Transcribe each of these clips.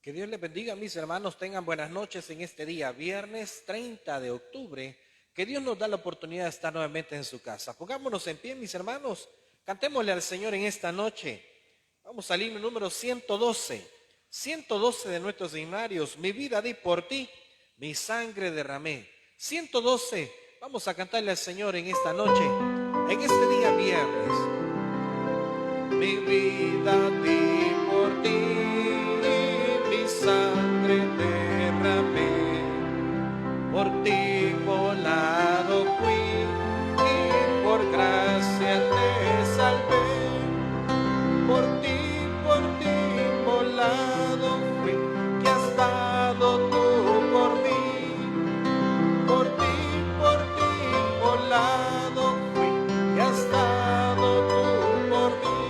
Que Dios les bendiga, mis hermanos. Tengan buenas noches en este día, viernes 30 de octubre. Que Dios nos da la oportunidad de estar nuevamente en su casa. Pongámonos en pie, mis hermanos. Cantémosle al Señor en esta noche. Vamos al himno número 112. 112 de nuestros himnarios. Mi vida di por ti, mi sangre derramé. 112. Vamos a cantarle al Señor en esta noche, en este día viernes. Mi vida di por ti, mi sangre derramé, por ti volado fui y por gracia te salvé, por ti volado fui, que has dado tú por mí, por ti volado fui, que has dado tú por mí,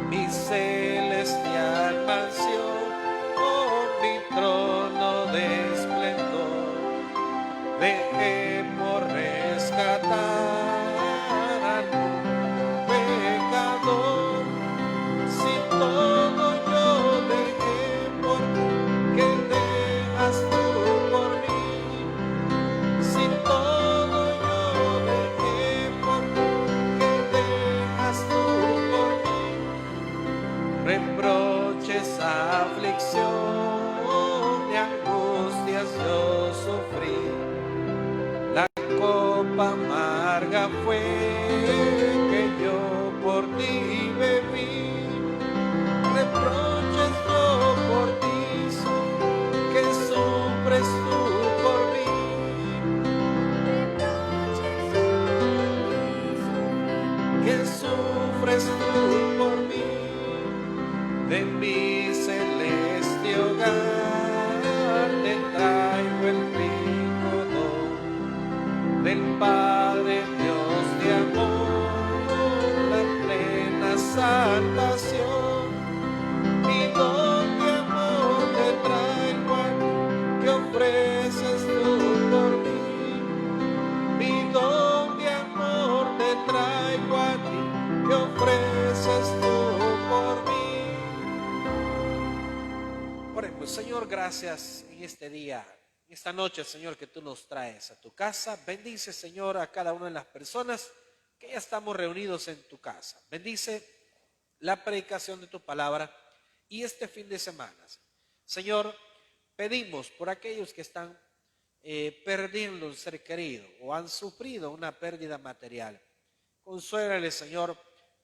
mi celestial mansión, oh, mi trono de esplendor, dejé por rescatar al pecador. Si todo yo dejé por ti, ¿qué dejas tú por mí? Si todo yo dejé por ti, ¿qué dejas tú por mí? Reproches, aflicción y angustias yo sufrí, la copa amarga fue que yo por ti bebí, reproches yo por ti sufrí, que sufres tú por mí, que sufres tú por mí, de mi celeste hogar te traigo el rico don del Padre Dios de amor, la plena salvación, mi don de amor te traigo aquí, que ofreces tú por mí, mi don de amor te traigo aquí, que ofreces tú por mí. Oremos. Señor, gracias en este día, en esta noche, Señor, que tú nos traes a tu casa. Bendice, Señor, a cada una de las personas que ya estamos reunidos en tu casa. Bendice la predicación de tu palabra y este fin de semana. Señor, pedimos por aquellos que están perdiendo un ser querido o han sufrido una pérdida material. Consuélale, Señor,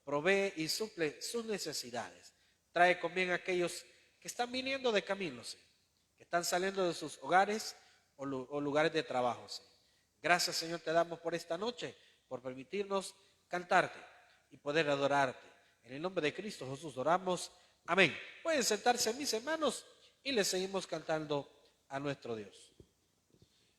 provee y suple sus necesidades. Trae con bien a aquellos que están viniendo de camino, Señor, que están saliendo de sus hogares o lugares de trabajo, Señor. Gracias, Señor, te damos por esta noche, por permitirnos cantarte y poder adorarte. En el nombre de Cristo Jesús oramos. Amén. Pueden sentarse, mis hermanos, y les seguimos cantando a nuestro Dios.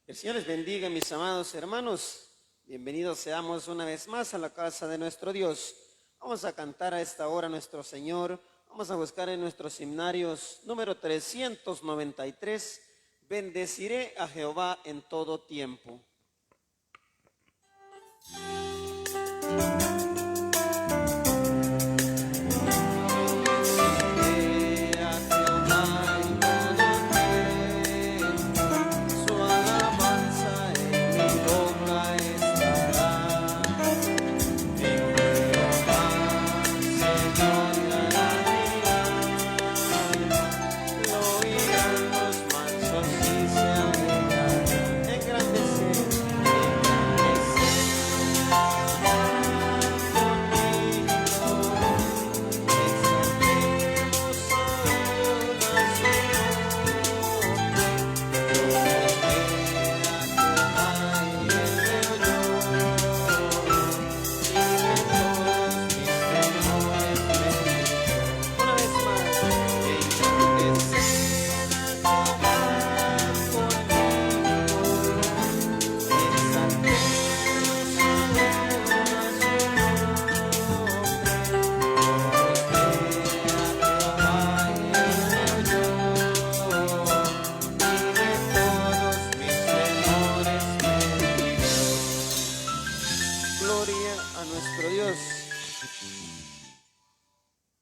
El Señor les bendiga, mis amados hermanos. Bienvenidos seamos una vez más a la casa de nuestro Dios. Vamos a cantar a esta hora a nuestro Señor. Vamos a buscar en nuestros himnarios número 393. Bendeciré a Jehová en todo tiempo.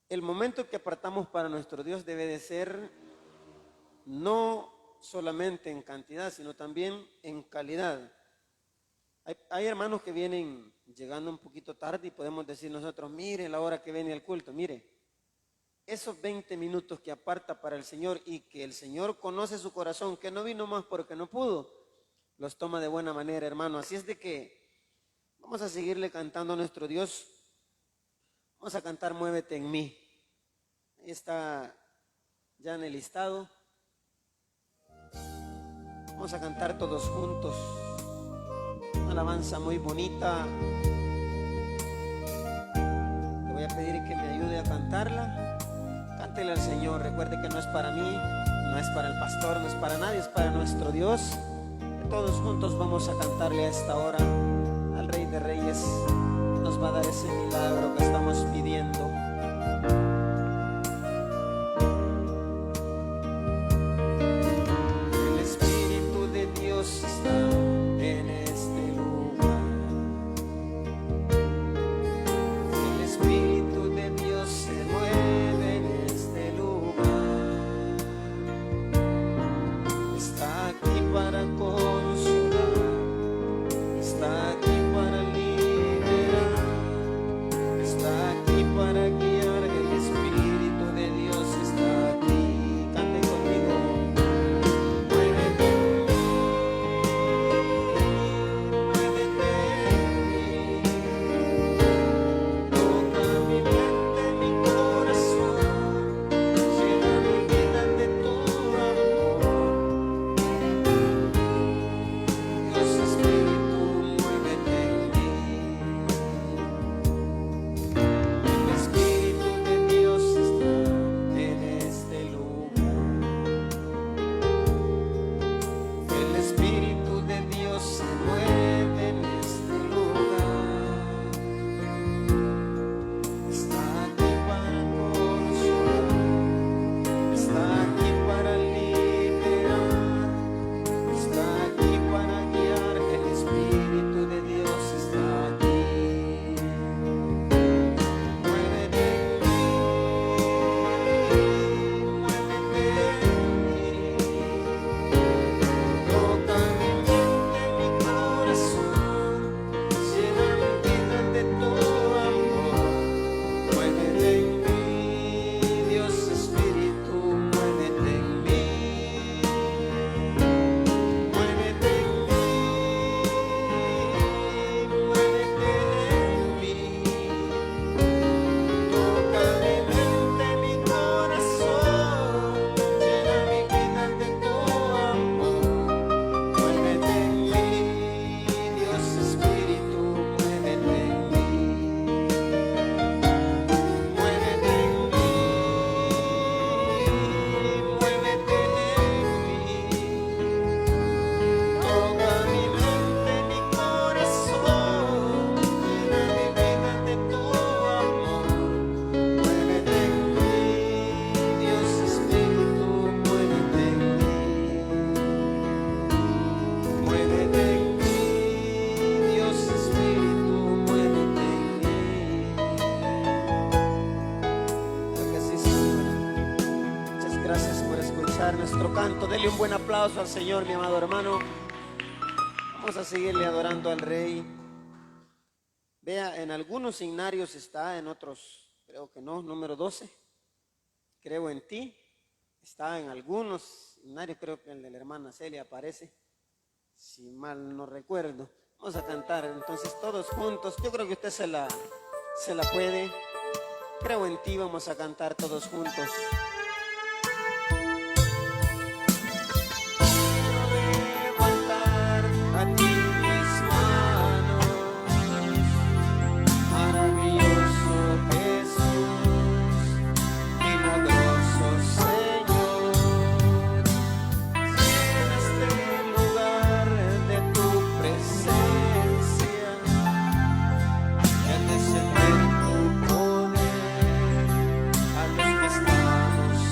El momento que apartamos para nuestro Dios debe de ser no solamente en cantidad, sino también en calidad. Hay hermanos que vienen llegando un poquito tarde y podemos decir nosotros, mire la hora que viene el culto, mire, esos 20 minutos que aparta para el Señor y que el Señor conoce su corazón, que no vino más porque no pudo, los toma de buena manera, hermano. Así es de que vamos a seguirle cantando a nuestro Dios. Vamos a cantar Muévete en mí. Ahí está ya en el listado. Vamos a cantar todos juntos. Una alabanza muy bonita. Le voy a pedir que me ayude a cantarla. Cántele al Señor. Recuerde que no es para mí, no es para el pastor, no es para nadie, es para nuestro Dios. Todos juntos vamos a cantarle a esta hora al Rey de Reyes. Nos va a dar ese milagro que estamos pidiendo. El Espíritu de Dios está en este lugar. El Espíritu de Dios se mueve en este lugar. Está aquí para consolar, está aquí para liberar, está aquí para guiar. El Espíritu de Dios está aquí. Cante conmigo. Muévete en mí, muévete en mí. Toca mi mente, mi corazón, llena mi vida de tu amor. Dios Espíritu, muévete en mí. El Espíritu de Dios está en este lugar. El Espíritu de Dios se mueve en este lugar. Está aquí para consolar, está aquí para liberar, está aquí para guiar. El Espíritu de Dios está aquí. Muévete en mí, muévete en mí. Toca mi mente, mi corazón, llena mi vida de tu amor. Muévete en mí, Dios Espíritu, muévete en mí. Muévete en mí, muévete en mí. Toca mi mente, mi corazón, llena mi vida de tu amor. Muévete en mí, Dios Espíritu, muévete en mí. Muévete en mí, muévete en mí. Toca mi mente, mi corazón, llena mi vida de tu amor. Muévete en mí, Dios Espíritu, muévete en mí. Muévete en mí, Dios Espíritu, muévete en mí. Creo que sí, Señor. Muchas gracias por escuchar nuestro canto. Dele un buen aplauso al Señor, mi amado hermano. Vamos a seguirle adorando al Rey. Vea, en algunos signarios está, en otros creo que no. Número 12, creo en ti. Está en algunos signarios, creo que el de la hermana Celia aparece, si mal no recuerdo. Vamos a cantar entonces todos juntos. Yo creo que usted se la puede. Creo en ti, vamos a cantar todos juntos. Levantar a ti mis manos, maravilloso Jesús, milagroso Señor. Llena este lugar de tu presencia, y al descender tu poder, a los que estamos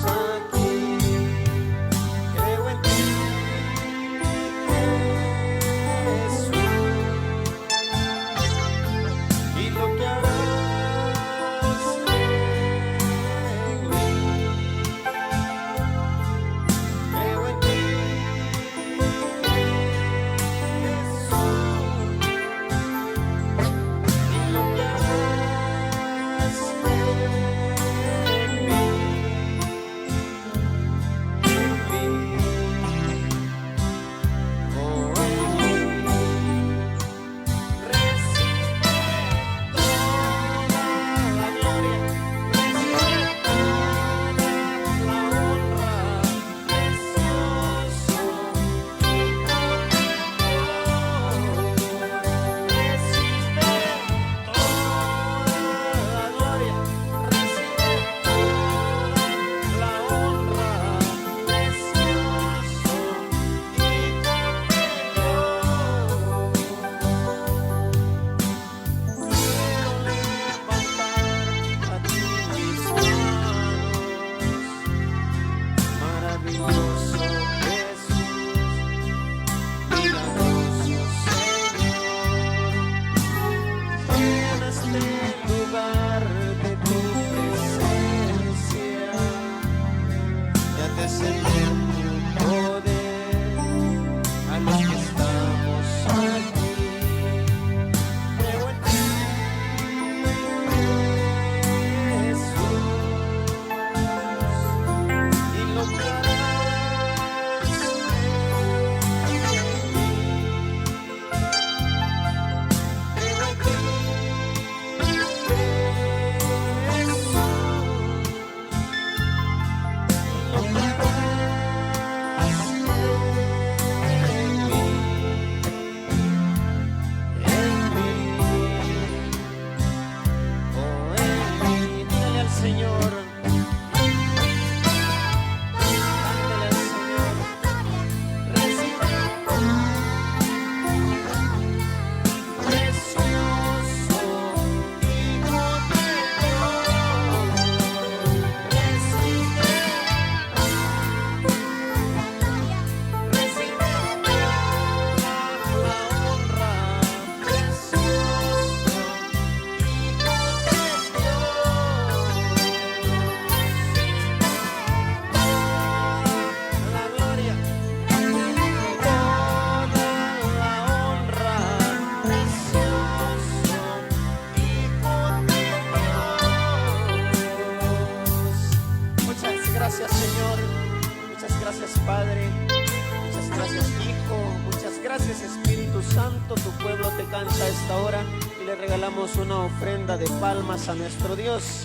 Una ofrenda de palmas a nuestro Dios,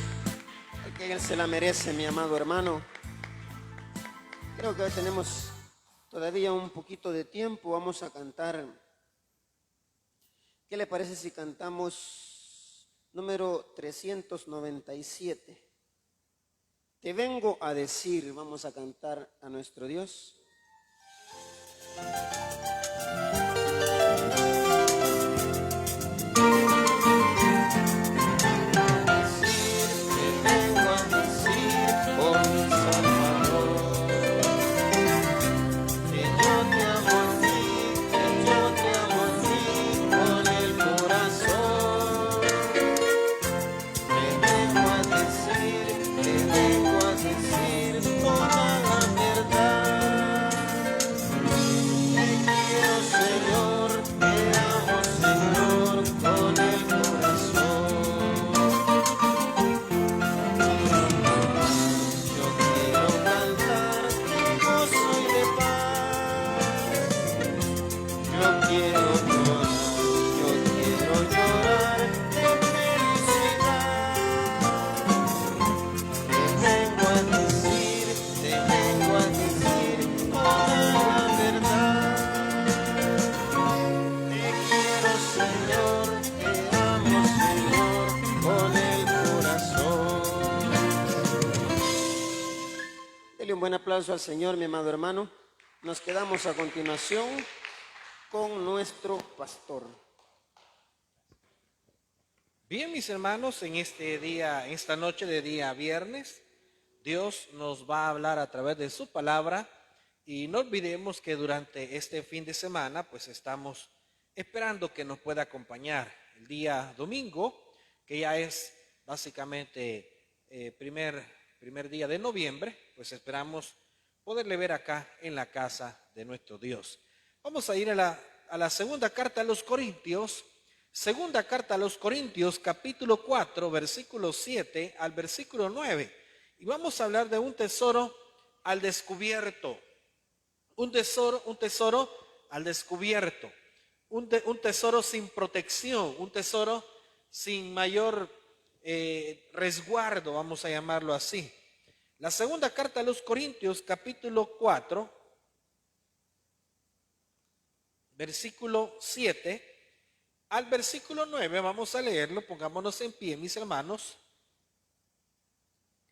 que Él se la merece, mi amado hermano. Creo que hoy tenemos todavía un poquito de tiempo. Vamos a cantar. ¿Qué le parece si cantamos número 397? Te vengo a decir. Vamos a cantar a nuestro Dios. Un buen aplauso al Señor, mi amado hermano. Nos quedamos a continuación con nuestro pastor. Bien, mis hermanos, en este día, esta noche de día viernes, Dios nos va a hablar a través de su palabra, y no olvidemos que durante este fin de semana pues estamos esperando que nos pueda acompañar el día domingo, que ya es básicamente primer día de noviembre. Pues esperamos poderle ver acá en la casa de nuestro Dios. Vamos a ir a la segunda carta a los Corintios. Segunda carta a los Corintios, capítulo 4, versículo 7 al versículo 9. Y vamos a hablar de un tesoro al descubierto. Un tesoro al descubierto. Un tesoro sin protección. Un tesoro sin mayor resguardo, vamos a llamarlo así. La segunda carta a los Corintios, capítulo 4, versículo 7 al versículo 9, vamos a leerlo. Pongámonos en pie, mis hermanos.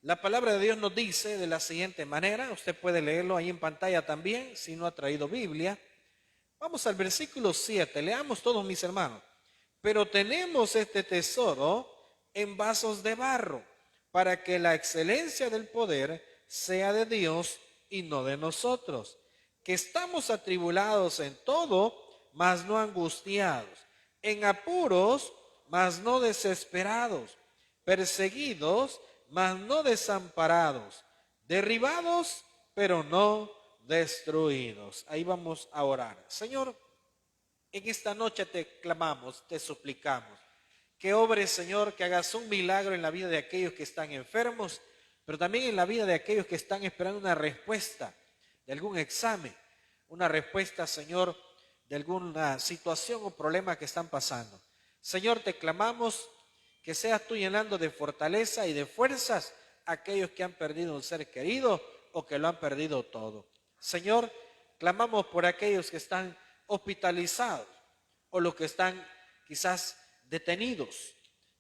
La palabra de Dios nos dice de la siguiente manera. Usted puede leerlo ahí en pantalla también, si no ha traído Biblia. Vamos al versículo 7, leamos todos, mis hermanos. Pero tenemos este tesoro en vasos de barro, para que la excelencia del poder sea de Dios y no de nosotros, que estamos atribulados en todo, mas no angustiados, en apuros, mas no desesperados, perseguidos, mas no desamparados, derribados, pero no destruidos. Ahí vamos a orar. Señor, en esta noche te clamamos, te suplicamos, que obres, Señor, que hagas un milagro en la vida de aquellos que están enfermos, pero también en la vida de aquellos que están esperando una respuesta de algún examen, una respuesta, Señor, de alguna situación o problema que están pasando. Señor, te clamamos que seas tú llenando de fortaleza y de fuerzas a aquellos que han perdido un ser querido o que lo han perdido todo. Señor, clamamos por aquellos que están hospitalizados o los que están quizás detenidos.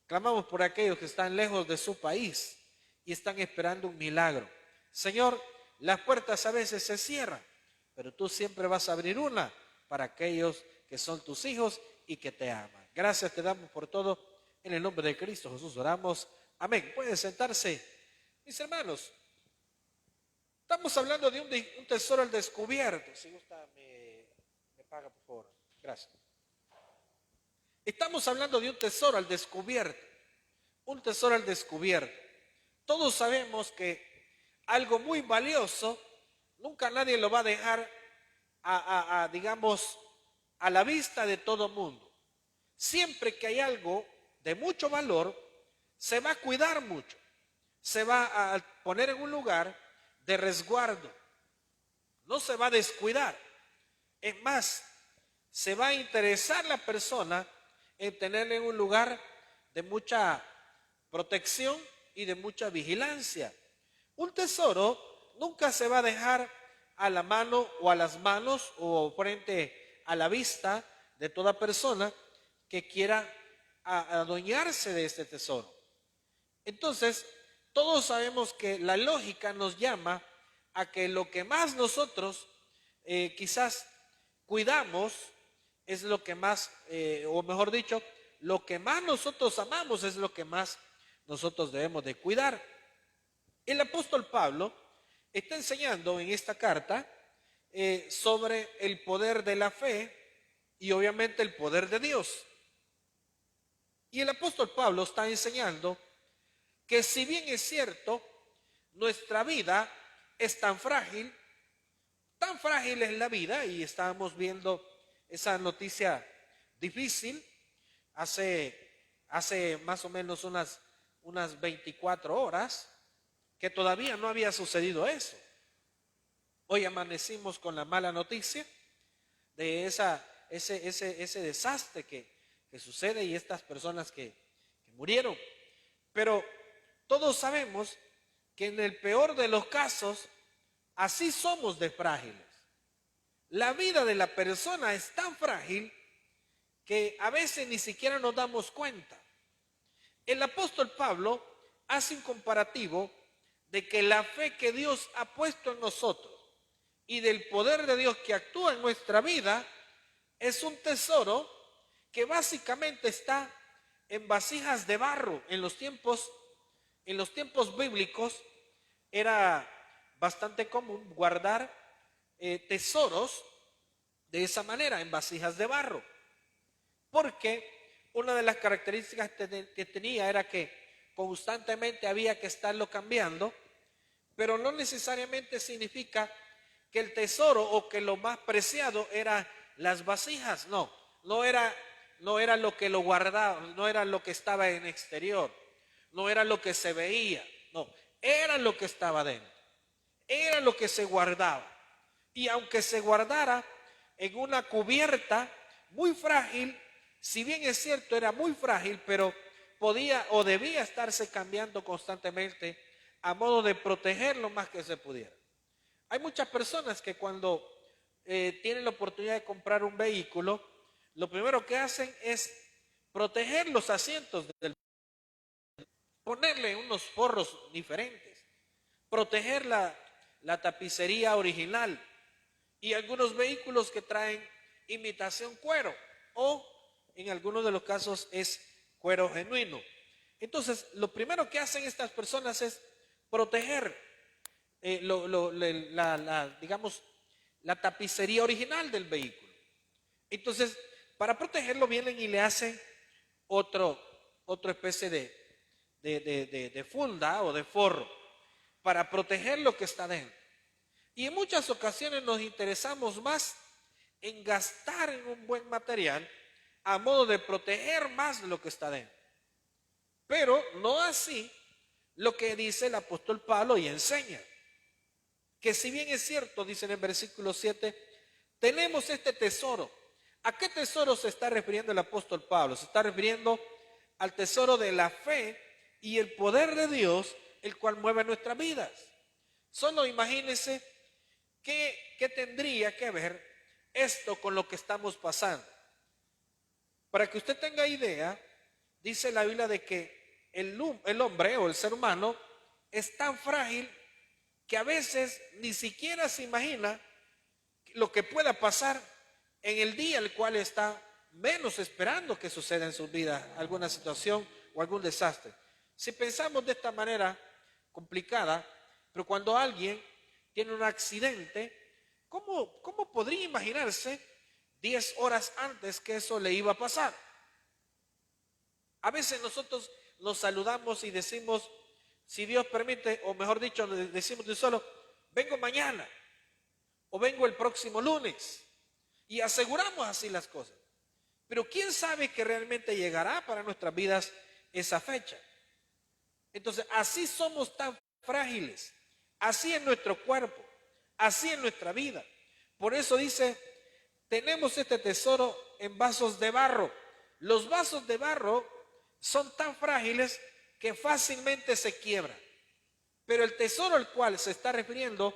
Clamamos por aquellos que están lejos de su país y están esperando un milagro. Señor, las puertas a veces se cierran, pero tú siempre vas a abrir una para aquellos que son tus hijos y que te aman. Gracias te damos por todo. En el nombre de Cristo Jesús oramos. Amén. Pueden sentarse. Mis hermanos, estamos hablando de un tesoro al descubierto. Si gusta, me paga, por favor. Gracias. Estamos hablando de un tesoro al descubierto. Un tesoro al descubierto. Todos sabemos que algo muy valioso, nunca nadie lo va a dejar digamos, a la vista de todo mundo. Siempre que hay algo de mucho valor, se va a cuidar mucho. Se va a poner en un lugar de resguardo. No se va a descuidar. Es más, se va a interesar la persona en tenerle en un lugar de mucha protección y de mucha vigilancia. Un tesoro nunca se va a dejar a la mano o a las manos o frente a la vista de toda persona que quiera adueñarse de este tesoro. Entonces, todos sabemos que la lógica nos llama a que lo que más nosotros quizás cuidamos es lo que más, o mejor dicho, lo que más nosotros amamos es lo que más nosotros debemos de cuidar. El apóstol Pablo está enseñando en esta carta sobre el poder de la fe y obviamente el poder de Dios. Y el apóstol Pablo está enseñando que si bien es cierto, nuestra vida es tan frágil es la vida, y estábamos viendo esa noticia difícil hace más o menos unas 24 horas, que todavía no había sucedido eso. Hoy amanecimos con la mala noticia de ese desastre que sucede y estas personas que murieron. Pero todos sabemos que en el peor de los casos, así somos de frágiles. La vida de la persona es tan frágil que a veces ni siquiera nos damos cuenta. El apóstol Pablo hace un comparativo de que la fe que Dios ha puesto en nosotros y del poder de Dios que actúa en nuestra vida es un tesoro que básicamente está en vasijas de barro. En los tiempos bíblicos era bastante común guardar tesoros de esa manera, en vasijas de barro, porque una de las características que tenía era que constantemente había que estarlo cambiando, pero no necesariamente significa que el tesoro o que lo más preciado eran las vasijas. No era lo que lo guardaba, no era lo que estaba en exterior, no era lo que se veía, no, era lo que estaba dentro, era lo que se guardaba. Y aunque se guardara en una cubierta muy frágil, si bien es cierto era muy frágil, pero podía o debía estarse cambiando constantemente a modo de proteger lo más que se pudiera. Hay muchas personas que cuando tienen la oportunidad de comprar un vehículo, lo primero que hacen es proteger los asientos, ponerle unos forros diferentes, proteger la tapicería original, y algunos vehículos que traen imitación cuero o en algunos de los casos es cuero genuino. Entonces, lo primero que hacen estas personas es proteger digamos, la tapicería original del vehículo. Entonces, para protegerlo vienen y le hacen otra especie de funda o de forro para proteger lo que está dentro. Y en muchas ocasiones nos interesamos más en gastar en un buen material a modo de proteger más de lo que está dentro. Pero no así lo que dice el apóstol Pablo y enseña. Que si bien es cierto, dice en el versículo 7, tenemos este tesoro. ¿A qué tesoro se está refiriendo el apóstol Pablo? Se está refiriendo al tesoro de la fe y el poder de Dios, el cual mueve nuestras vidas. Solo imagínense qué tendría que ver esto con lo que estamos pasando. Para que usted tenga idea, dice la Biblia de que el hombre o el ser humano es tan frágil que a veces ni siquiera se imagina lo que pueda pasar en el día el cual está menos esperando que suceda en su vida alguna situación o algún desastre. Si pensamos de esta manera complicada, pero cuando alguien tiene un accidente, ¿cómo podría imaginarse 10 horas antes que eso le iba a pasar? A veces nosotros nos saludamos y decimos, si Dios permite, o mejor dicho, decimos de solo, vengo mañana o vengo el próximo lunes. Y aseguramos así las cosas. Pero ¿quién sabe que realmente llegará para nuestras vidas esa fecha? Entonces, así somos tan frágiles. Así es nuestro cuerpo. Así es nuestra vida. Por eso dice, tenemos este tesoro en vasos de barro. Los vasos de barro son tan frágiles que fácilmente se quiebran. Pero el tesoro al cual se está refiriendo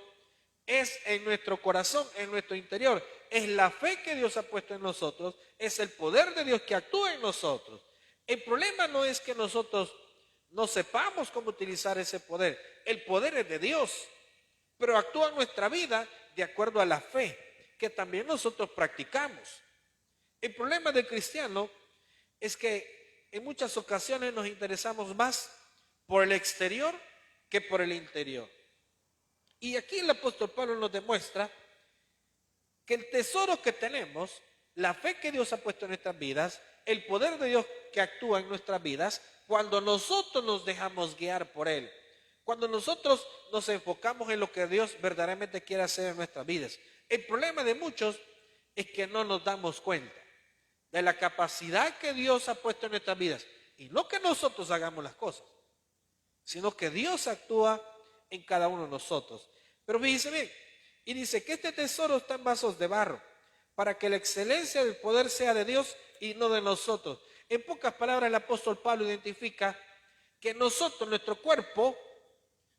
es en nuestro corazón, en nuestro interior. Es la fe que Dios ha puesto en nosotros, es el poder de Dios que actúa en nosotros. El problema no es que nosotros no sepamos cómo utilizar ese poder. El poder es de Dios, pero actúa en nuestra vida de acuerdo a la fe que también nosotros practicamos. El problema del cristiano es que en muchas ocasiones nos interesamos más por el exterior que por el interior. Y aquí el apóstol Pablo nos demuestra que el tesoro que tenemos, la fe que Dios ha puesto en nuestras vidas, el poder de Dios que actúa en nuestras vidas, cuando nosotros nos dejamos guiar por Él, cuando nosotros nos enfocamos en lo que Dios verdaderamente quiere hacer en nuestras vidas. El problema de muchos es que no nos damos cuenta de la capacidad que Dios ha puesto en nuestras vidas. Y no que nosotros hagamos las cosas, sino que Dios actúa en cada uno de nosotros. Pero fíjense bien, y dice que este tesoro está en vasos de barro, para que la excelencia del poder sea de Dios y no de nosotros. En pocas palabras, el apóstol Pablo identifica que nosotros, nuestro cuerpo,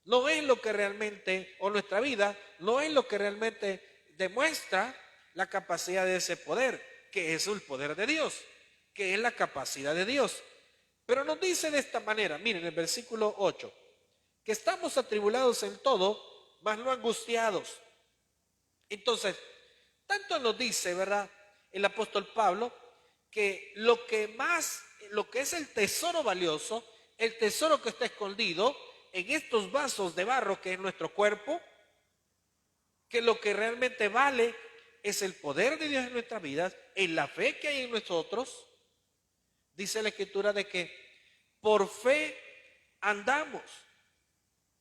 no es lo que realmente, o nuestra vida, no es lo que realmente demuestra la capacidad de ese poder, que es el poder de Dios, que es la capacidad de Dios. Pero nos dice de esta manera, miren el versículo 8, que estamos atribulados en todo, mas no angustiados. Entonces, tanto nos dice, ¿verdad?, el apóstol Pablo, que lo que es el tesoro valioso, el tesoro que está escondido en estos vasos de barro que es nuestro cuerpo, que lo que realmente vale es el poder de Dios en nuestras vidas, en la fe que hay en nosotros. Dice la Escritura de que por fe andamos.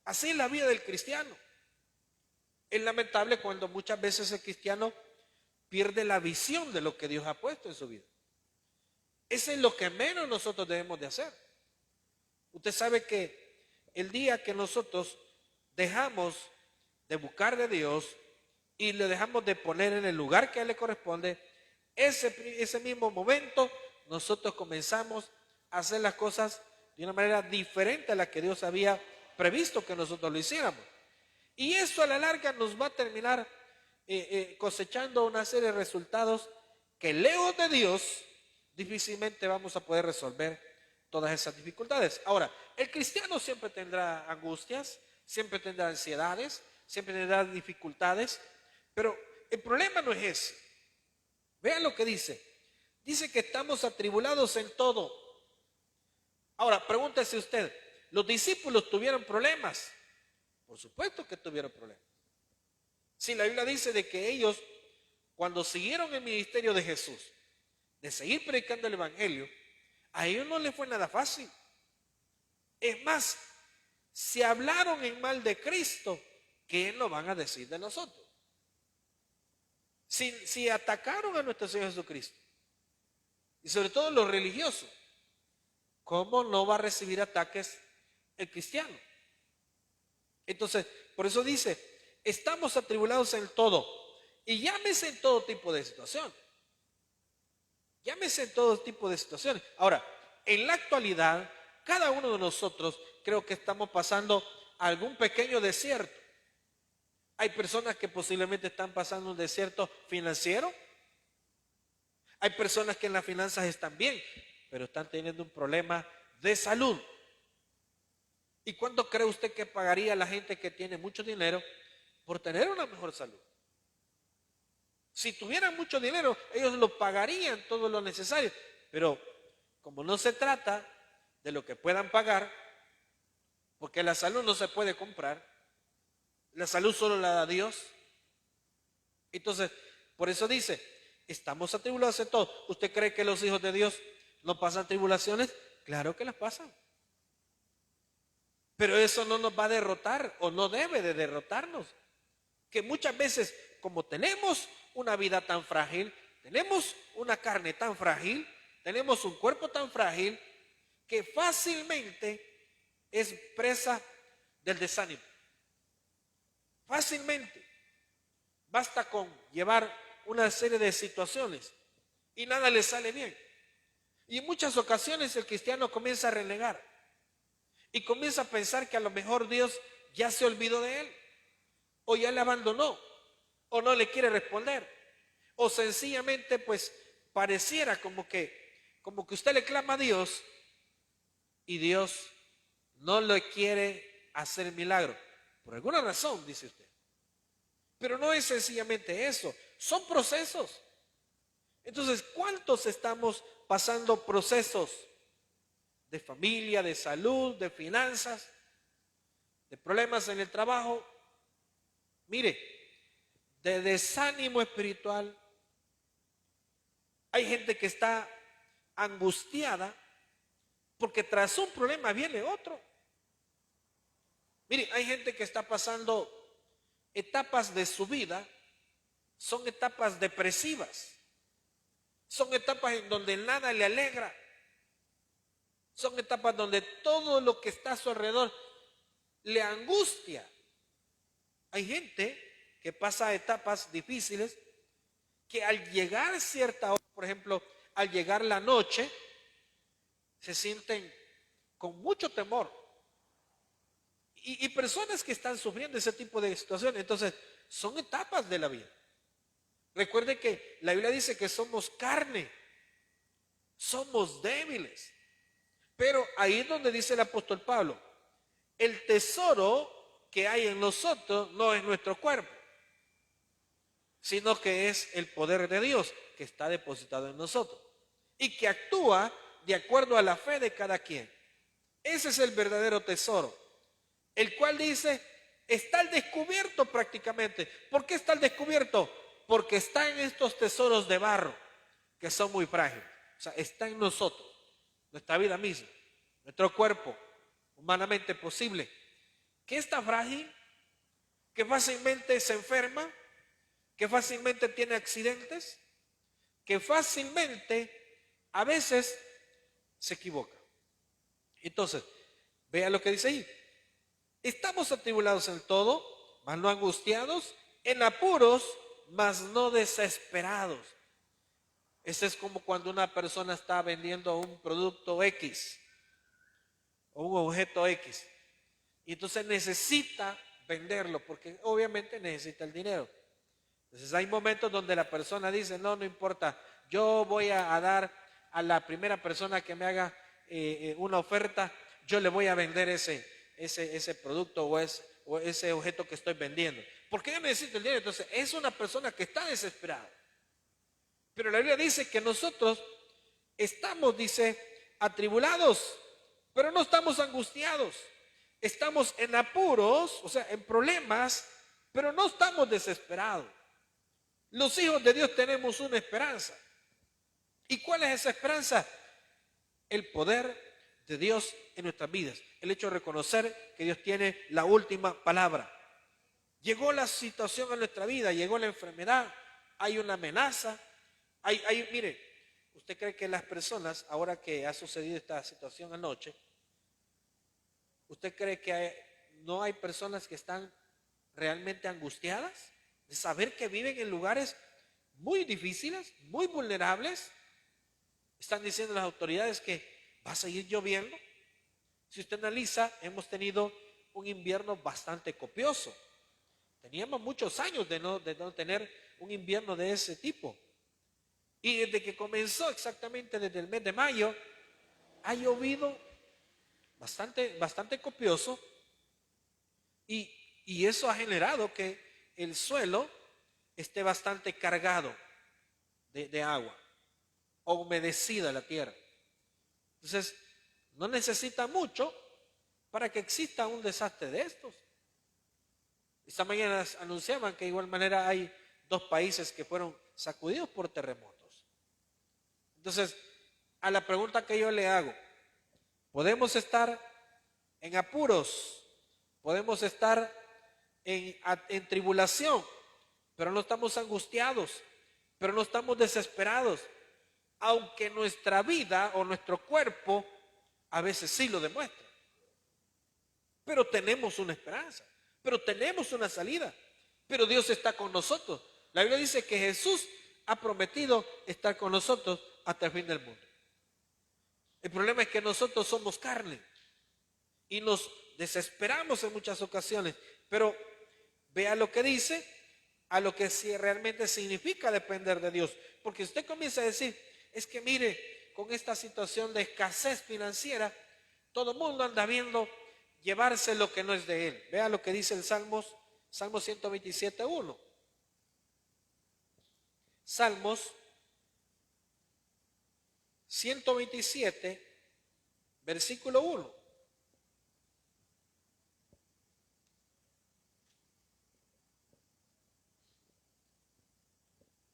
Así es la vida del cristiano. Es lamentable cuando muchas veces el cristiano pierde la visión de lo que Dios ha puesto en su vida. Eso es lo que menos nosotros debemos de hacer. Usted sabe que el día que nosotros dejamos de buscar de Dios y le dejamos de poner en el lugar que a Él le corresponde, ese mismo momento nosotros comenzamos a hacer las cosas de una manera diferente a la que Dios había previsto que nosotros lo hiciéramos. Y eso a la larga nos va a terminar cosechando una serie de resultados que lejos de Dios difícilmente vamos a poder resolver todas esas dificultades. Ahora, el cristiano siempre tendrá angustias, siempre tendrá ansiedades, siempre tendrá dificultades, pero el problema no es ese. Vean lo que dice. Dice que estamos atribulados en todo. Ahora, pregúntese usted, ¿los discípulos tuvieron problemas? Por supuesto que tuvieron problemas. Si la Biblia dice de que ellos, cuando siguieron el ministerio de Jesús, de seguir predicando el Evangelio, a ellos no les fue nada fácil. Es más, si hablaron en mal de Cristo, ¿qué nos van a decir de nosotros? Si atacaron a nuestro Señor Jesucristo, y sobre todo los religiosos, ¿cómo no va a recibir ataques el cristiano? Entonces, por eso dice, estamos atribulados en todo, y llámese en todo tipo de situaciones. Llámese en todo tipo de situaciones. Ahora, en la actualidad, cada uno de nosotros creo que estamos pasando algún pequeño desierto. Hay personas que posiblemente están pasando un desierto financiero. Hay personas que en las finanzas están bien, pero están teniendo un problema de salud. ¿Y cuánto cree usted que pagaría la gente que tiene mucho dinero por tener una mejor salud? Si tuvieran mucho dinero, ellos lo pagarían todo lo necesario. Pero como no se trata de lo que puedan pagar, porque la salud no se puede comprar, la salud solo la da Dios. Entonces, por eso dice, estamos atribulados en todo. ¿Usted cree que los hijos de Dios no pasan tribulaciones? Claro que las pasan. Pero eso no nos va a derrotar o no debe de derrotarnos. Que muchas veces, como tenemos una vida tan frágil, tenemos una carne tan frágil, tenemos un cuerpo tan frágil, que fácilmente es presa del desánimo. Fácilmente. Basta con llevar una serie de situaciones y nada le sale bien. Y en muchas ocasiones el cristiano comienza a renegar y comienza a pensar que a lo mejor Dios ya se olvidó de él, o ya le abandonó, o no le quiere responder, o sencillamente pues pareciera como que usted le clama a Dios y Dios no le quiere hacer milagro. Por alguna razón, dice usted. Pero no es sencillamente eso, son procesos. Entonces, ¿cuántos estamos pasando procesos de familia, de salud, de finanzas, de problemas en el trabajo? Mire, de desánimo espiritual. Hay gente que está angustiada porque tras un problema viene otro. Mire, hay gente que está pasando etapas de su vida, son etapas depresivas, son etapas en donde nada le alegra, son etapas donde todo lo que está a su alrededor le angustia. Hay gente que pasa etapas difíciles que al llegar cierta hora, por ejemplo, al llegar la noche, se sienten con mucho temor. Y personas que están sufriendo ese tipo de situaciones, entonces son etapas de la vida. Recuerde que la Biblia dice que somos carne, somos débiles. Pero ahí es donde dice el apóstol Pablo, el tesoro que hay en nosotros no es nuestro cuerpo, sino que es el poder de Dios que está depositado en nosotros y que actúa de acuerdo a la fe de cada quien. Ese es el verdadero tesoro, el cual dice, está al descubierto prácticamente. ¿Por qué está al descubierto? Porque está en estos tesoros de barro que son muy frágiles. O sea, está en nosotros, nuestra vida misma, nuestro cuerpo, humanamente posible, que está frágil, que fácilmente se enferma, que fácilmente tiene accidentes, que fácilmente a veces se equivoca. Entonces, vea lo que dice ahí. Estamos atribulados en todo, mas no angustiados, en apuros, mas no desesperados. Ese es como cuando una persona está vendiendo un producto X o un objeto X y entonces necesita venderlo porque obviamente necesita el dinero. Entonces hay momentos donde la persona dice, no importa, yo voy a dar a la primera persona que me haga una oferta, yo le voy a vender ese producto o ese objeto que estoy vendiendo. Porque yo necesito el dinero. Entonces es una persona que está desesperada. Pero la Biblia dice que nosotros estamos, dice, atribulados, pero no estamos angustiados. Estamos en apuros, o sea, en problemas, pero no estamos desesperados. Los hijos de Dios tenemos una esperanza. ¿Y cuál es esa esperanza? El poder de Dios en nuestras vidas. El hecho de reconocer que Dios tiene la última palabra. Llegó la situación en nuestra vida, llegó la enfermedad, hay una amenaza. Mire, ¿usted cree que las personas, ahora que ha sucedido esta situación anoche, usted cree que no hay personas que están realmente angustiadas de saber que viven en lugares muy difíciles, muy vulnerables? Están diciendo las autoridades que va a seguir lloviendo. Si usted analiza, hemos tenido un invierno bastante copioso. Teníamos muchos años de no tener un invierno de ese tipo. Y desde que comenzó, exactamente desde el mes de mayo, ha llovido bastante copioso. Y eso ha generado que el suelo esté bastante cargado de agua, o humedecida la tierra. Entonces, no necesita mucho para que exista un desastre de estos. Esta mañana anunciaban que de igual manera hay 2 países que fueron sacudidos por terremotos. Entonces, a la pregunta que yo le hago, podemos estar en apuros, podemos estar en tribulación, pero no estamos angustiados, pero no estamos desesperados, aunque nuestra vida o nuestro cuerpo a veces sí lo demuestra. Pero tenemos una esperanza, pero tenemos una salida, pero Dios está con nosotros. La Biblia dice que Jesús ha prometido estar con nosotros hasta el fin del mundo. El problema es que nosotros somos carne y nos desesperamos en muchas ocasiones, pero vea lo que dice, a lo que sí realmente significa depender de Dios. Porque usted comienza a decir, es que mire, con esta situación de escasez financiera, todo el mundo anda viendo llevarse lo que no es de él. Vea lo que dice el Salmo 127:1. Salmos 127, versículo 1.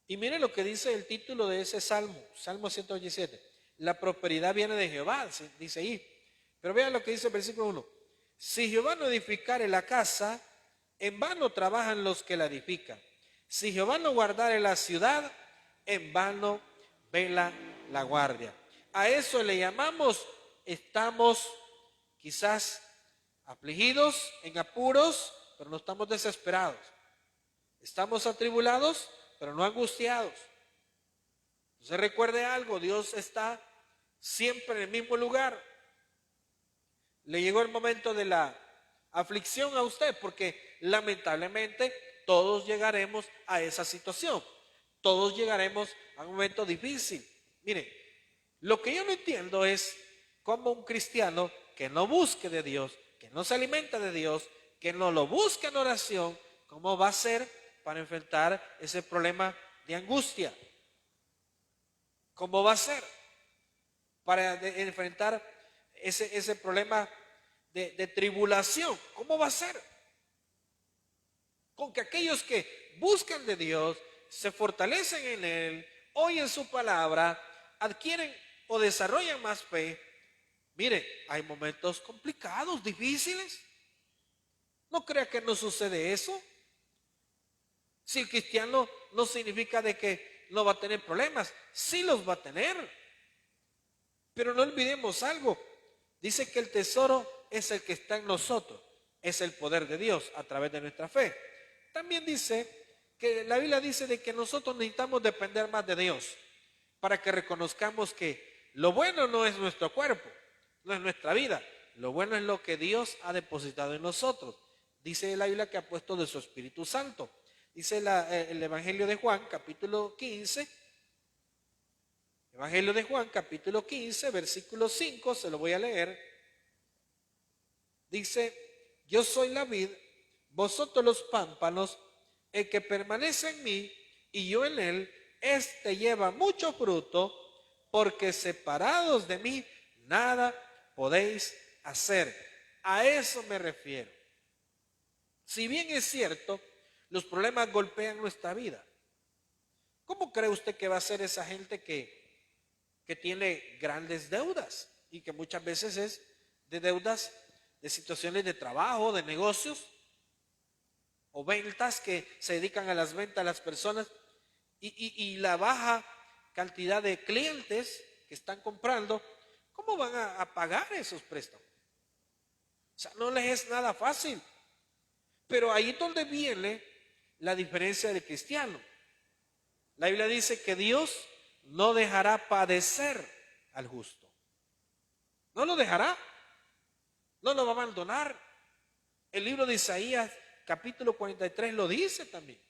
Y mire lo que dice el título de ese salmo, Salmo 127. La prosperidad viene de Jehová, dice ahí. Pero vean lo que dice el versículo 1. Si Jehová no edificare la casa, en vano trabajan los que la edifican. Si Jehová no guardare la ciudad, en vano vela la guardia. A eso le llamamos, estamos quizás afligidos, en apuros, pero no estamos desesperados. Estamos atribulados, pero no angustiados. Entonces recuerde algo, Dios está siempre en el mismo lugar. Le llegó el momento de la aflicción a usted, porque lamentablemente todos llegaremos a esa situación. Todos llegaremos a un momento difícil. Mire, lo que yo no entiendo es cómo un cristiano que no busque de Dios, que no se alimenta de Dios, que no lo busca en oración, cómo va a ser para enfrentar ese problema de angustia. ¿Cómo va a ser para enfrentar ese problema de tribulación? ¿Cómo va a ser? Con que aquellos que buscan de Dios, se fortalecen en Él, oyen su palabra, adquieren o desarrollan más fe. Mire, hay momentos complicados, difíciles. No crea que no sucede eso. Si el cristiano no significa de que no va a tener problemas, sí los va a tener. Pero no olvidemos algo. Dice que el tesoro es el que está en nosotros. Es el poder de Dios a través de nuestra fe. También dice que la Biblia dice de que nosotros necesitamos depender más de Dios para que reconozcamos que lo bueno no es nuestro cuerpo, no es nuestra vida. Lo bueno es lo que Dios ha depositado en nosotros. Dice la Biblia que ha puesto de su Espíritu Santo. Dice el Evangelio de Juan, capítulo 15. Evangelio de Juan, capítulo 15, versículo 5, se lo voy a leer. Dice, yo soy la vid, vosotros los pámpanos, el que permanece en mí y yo en él, éste lleva mucho fruto, porque separados de mí nada podéis hacer. A eso me refiero. Si bien es cierto, los problemas golpean nuestra vida. ¿Cómo cree usted que va a ser esa gente que tiene grandes deudas y que muchas veces es de deudas de situaciones de trabajo, de negocios o ventas que se dedican a las ventas a las personas y la baja cantidad de clientes que están comprando? ¿Cómo van a pagar esos préstamos? O sea, no les es nada fácil. Pero ahí es donde viene la diferencia del cristiano. La Biblia dice que Dios no dejará padecer al justo. No lo dejará. No lo va a abandonar. El libro de Isaías, capítulo 43, lo dice también.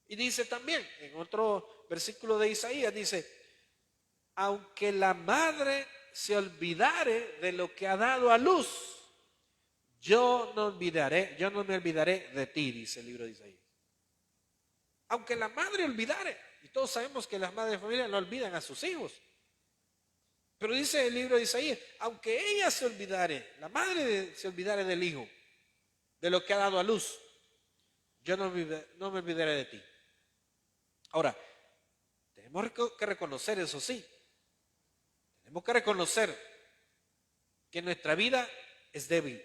Y dice también, en otro versículo de Isaías, dice, aunque la madre se olvidare de lo que ha dado a luz, yo no me olvidaré de ti, dice el libro de Isaías. Aunque la madre olvidare, y todos sabemos que las madres de familia no olvidan a sus hijos. Pero dice el libro de Isaías, aunque ella se olvidare, la madre se olvidare del hijo, de lo que ha dado a luz, yo no me olvidaré de ti. Ahora, tenemos que reconocer, eso sí, tenemos que reconocer que nuestra vida es débil,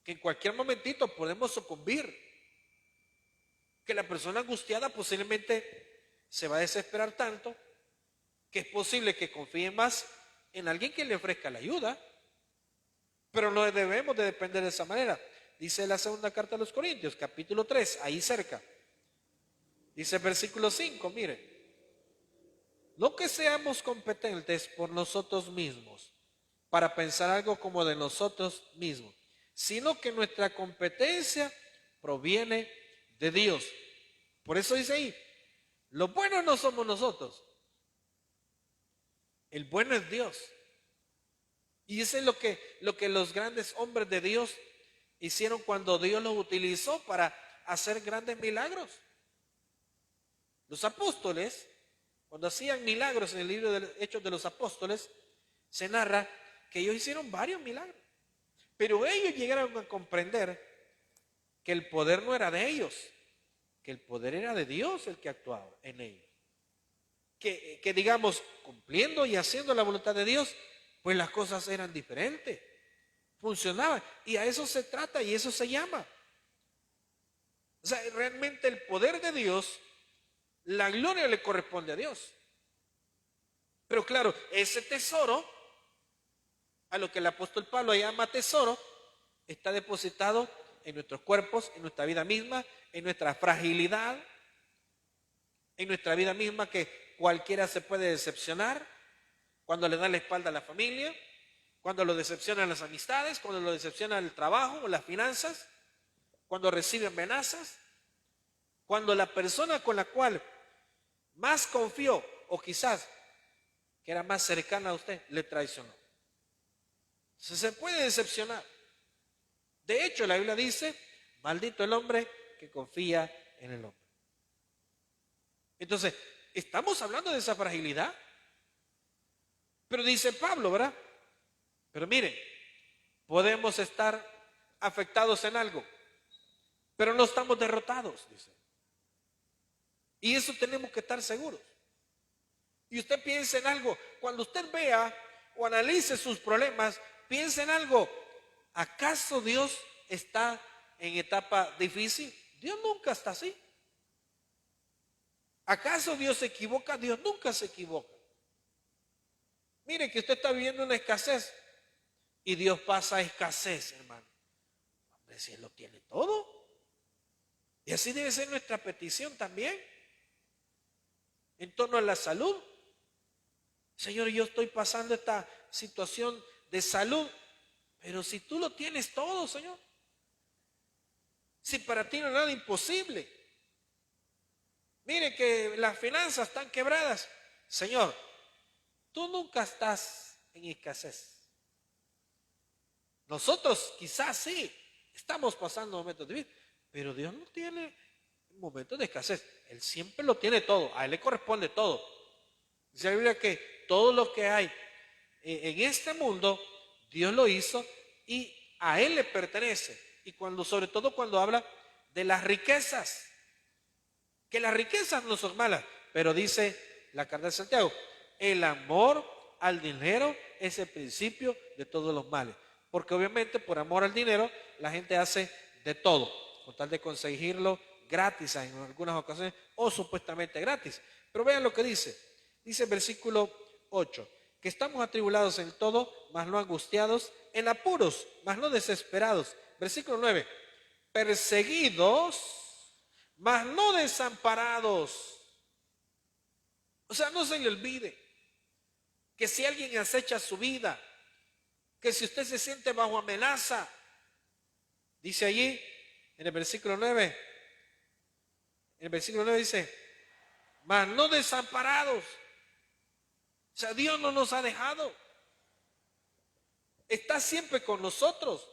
que en cualquier momentito podemos sucumbir, que la persona angustiada posiblemente se va a desesperar tanto que es posible que confíe más en alguien que le ofrezca la ayuda, pero no debemos de depender de esa manera. Dice la segunda carta a los Corintios, capítulo 3, ahí cerca. Dice el versículo 5, mire, no que seamos competentes por nosotros mismos para pensar algo como de nosotros mismos, sino que nuestra competencia proviene de Dios. Por eso dice ahí, lo bueno no somos nosotros, el bueno es Dios. Y eso es lo que los grandes hombres de Dios hicieron cuando Dios los utilizó para hacer grandes milagros. Los apóstoles, cuando hacían milagros en el libro de Hechos de los Apóstoles, se narra que ellos hicieron varios milagros. Pero ellos llegaron a comprender que el poder no era de ellos, que el poder era de Dios el que actuaba en ellos. Que digamos, cumpliendo y haciendo la voluntad de Dios, pues las cosas eran diferentes, funcionaban. Y a eso se trata y eso se llama. O sea, realmente el poder de Dios, la gloria le corresponde a Dios. Pero claro, ese tesoro, a lo que el apóstol Pablo llama tesoro, está depositado en nuestros cuerpos, en nuestra vida misma, en nuestra fragilidad, en nuestra vida misma, que cualquiera se puede decepcionar cuando le da la espalda a la familia, cuando lo decepcionan las amistades, cuando lo decepcionan el trabajo o las finanzas, cuando recibe amenazas, cuando la persona con la cual más confió o quizás que era más cercana a usted le traicionó. Se puede decepcionar. De hecho, la Biblia dice, maldito el hombre que confía en el hombre. Entonces, estamos hablando de esa fragilidad. Pero dice Pablo, ¿verdad? Pero miren, podemos estar afectados en algo, pero no estamos derrotados, dice. Y eso tenemos que estar seguros. Y usted piense en algo, cuando usted vea o analice sus problemas, piense en algo. ¿Acaso Dios está en etapa difícil? Dios nunca está así. ¿Acaso Dios se equivoca? Dios nunca se equivoca. Mire que usted está viviendo una escasez y Dios pasa a escasez, hermano. Hombre, si Él lo tiene todo. Y así debe ser nuestra petición también. En torno a la salud. Señor, yo estoy pasando esta situación de salud, pero si tú lo tienes todo, Señor. Si para ti no es nada imposible. Mire que las finanzas están quebradas. Señor, tú nunca estás en escasez. Nosotros quizás sí, estamos pasando momentos de vida, pero Dios no tiene momentos de escasez. Él siempre lo tiene todo, a Él le corresponde todo. Dice la Biblia que todo lo que hay en este mundo Dios lo hizo y a Él le pertenece. Y sobre todo cuando habla de las riquezas, que las riquezas no son malas, pero dice la carta de Santiago, el amor al dinero es el principio de todos los males. Porque obviamente por amor al dinero la gente hace de todo, con tal de conseguirlo gratis en algunas ocasiones o supuestamente gratis. Pero vean lo que dice. Dice el versículo 8, que estamos atribulados en todo, mas no angustiados, en apuros, mas no desesperados. Versículo 9, perseguidos, mas no desamparados. O sea, no se le olvide que si alguien acecha su vida, que si usted se siente bajo amenaza, dice allí en el versículo 9, dice, mas no desamparados. O sea, Dios no nos ha dejado. Está siempre con nosotros.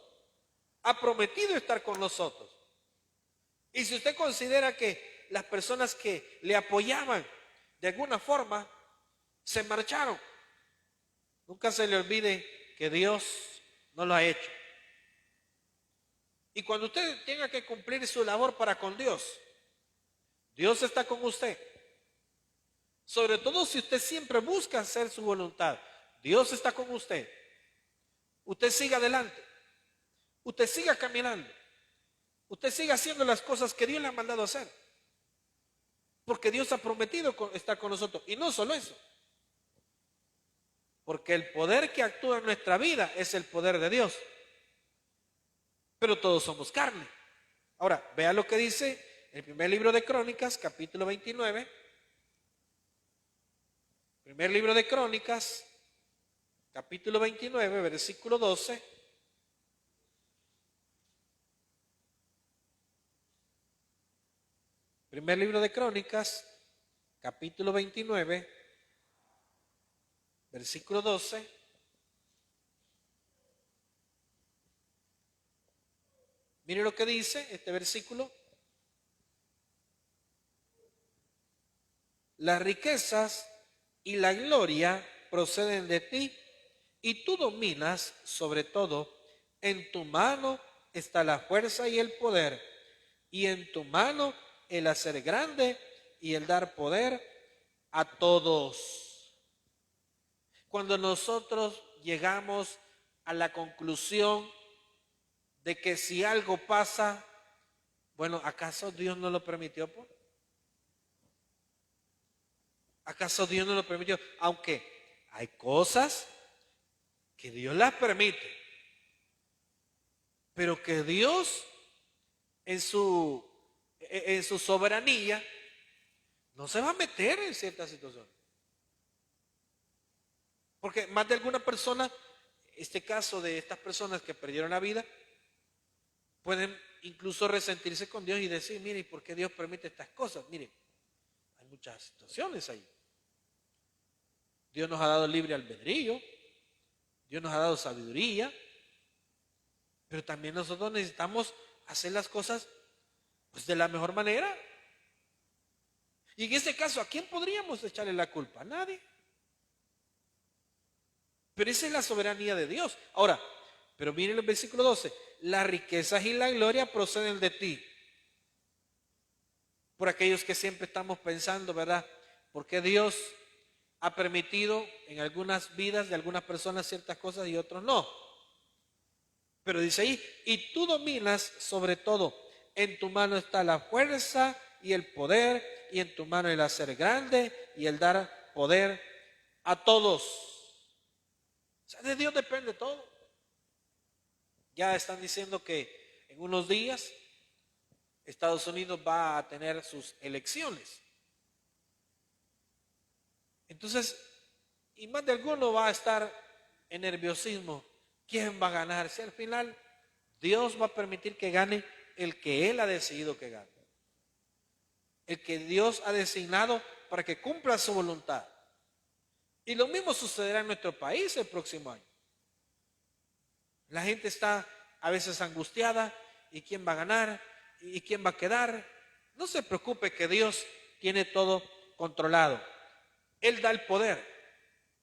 Ha prometido estar con nosotros. Y si usted considera que las personas que le apoyaban de alguna forma se marcharon, nunca se le olvide que Dios no lo ha hecho. Y cuando usted tenga que cumplir su labor para con Dios, Dios está con usted. Sobre todo si usted siempre busca hacer su voluntad, Dios está con usted. Usted siga adelante. Usted siga caminando. Usted siga haciendo las cosas que Dios le ha mandado hacer. Porque Dios ha prometido estar con nosotros. Y no solo eso. Porque el poder que actúa en nuestra vida es el poder de Dios. Pero todos somos carne. Ahora, vea lo que dice el primer libro de Crónicas, capítulo 29. Primer libro de Crónicas, capítulo 29, versículo 12. Primer libro de Crónicas, capítulo 29, versículo 12. Mire lo que dice este versículo. Las riquezas y la gloria proceden de ti, y tú dominas sobre todo. En tu mano está la fuerza y el poder, y en tu mano el hacer grande y el dar poder a todos. Cuando nosotros llegamos a la conclusión de que si algo pasa, bueno, ¿acaso Dios no lo permitió? ¿Acaso Dios no lo permitió? Aunque hay cosas que Dios las permite, pero que Dios en su soberanía no se va a meter en ciertas situaciones. Porque más de alguna persona, este caso de estas personas que perdieron la vida, pueden incluso resentirse con Dios y decir, mire, ¿y por qué Dios permite estas cosas? Mire, hay muchas situaciones ahí. Dios nos ha dado libre albedrío, Dios nos ha dado sabiduría, pero también nosotros necesitamos hacer las cosas pues de la mejor manera. Y en este caso, ¿a quién podríamos echarle la culpa? A nadie. Pero esa es la soberanía de Dios. Ahora, pero miren el versículo 12. Las riquezas y la gloria proceden de ti. Por aquellos que siempre estamos pensando, ¿verdad? ¿Por qué Dios ha permitido en algunas vidas de algunas personas ciertas cosas y otros no? Pero dice ahí, y tú dominas sobre todo. En tu mano está la fuerza y el poder, y en tu mano el hacer grande y el dar poder a todos. O sea, de Dios depende todo. Ya están diciendo que en unos días Estados Unidos va a tener sus elecciones. Entonces, y más de alguno va a estar en nerviosismo. ¿Quién va a ganar? Si al final Dios va a permitir que gane el que Él ha decidido que gane. El que Dios ha designado para que cumpla su voluntad. Y lo mismo sucederá en nuestro país el próximo año. La gente está a veces angustiada. ¿Y quién va a ganar? ¿Y quién va a quedar? No se preocupe que Dios tiene todo controlado. Él da el poder,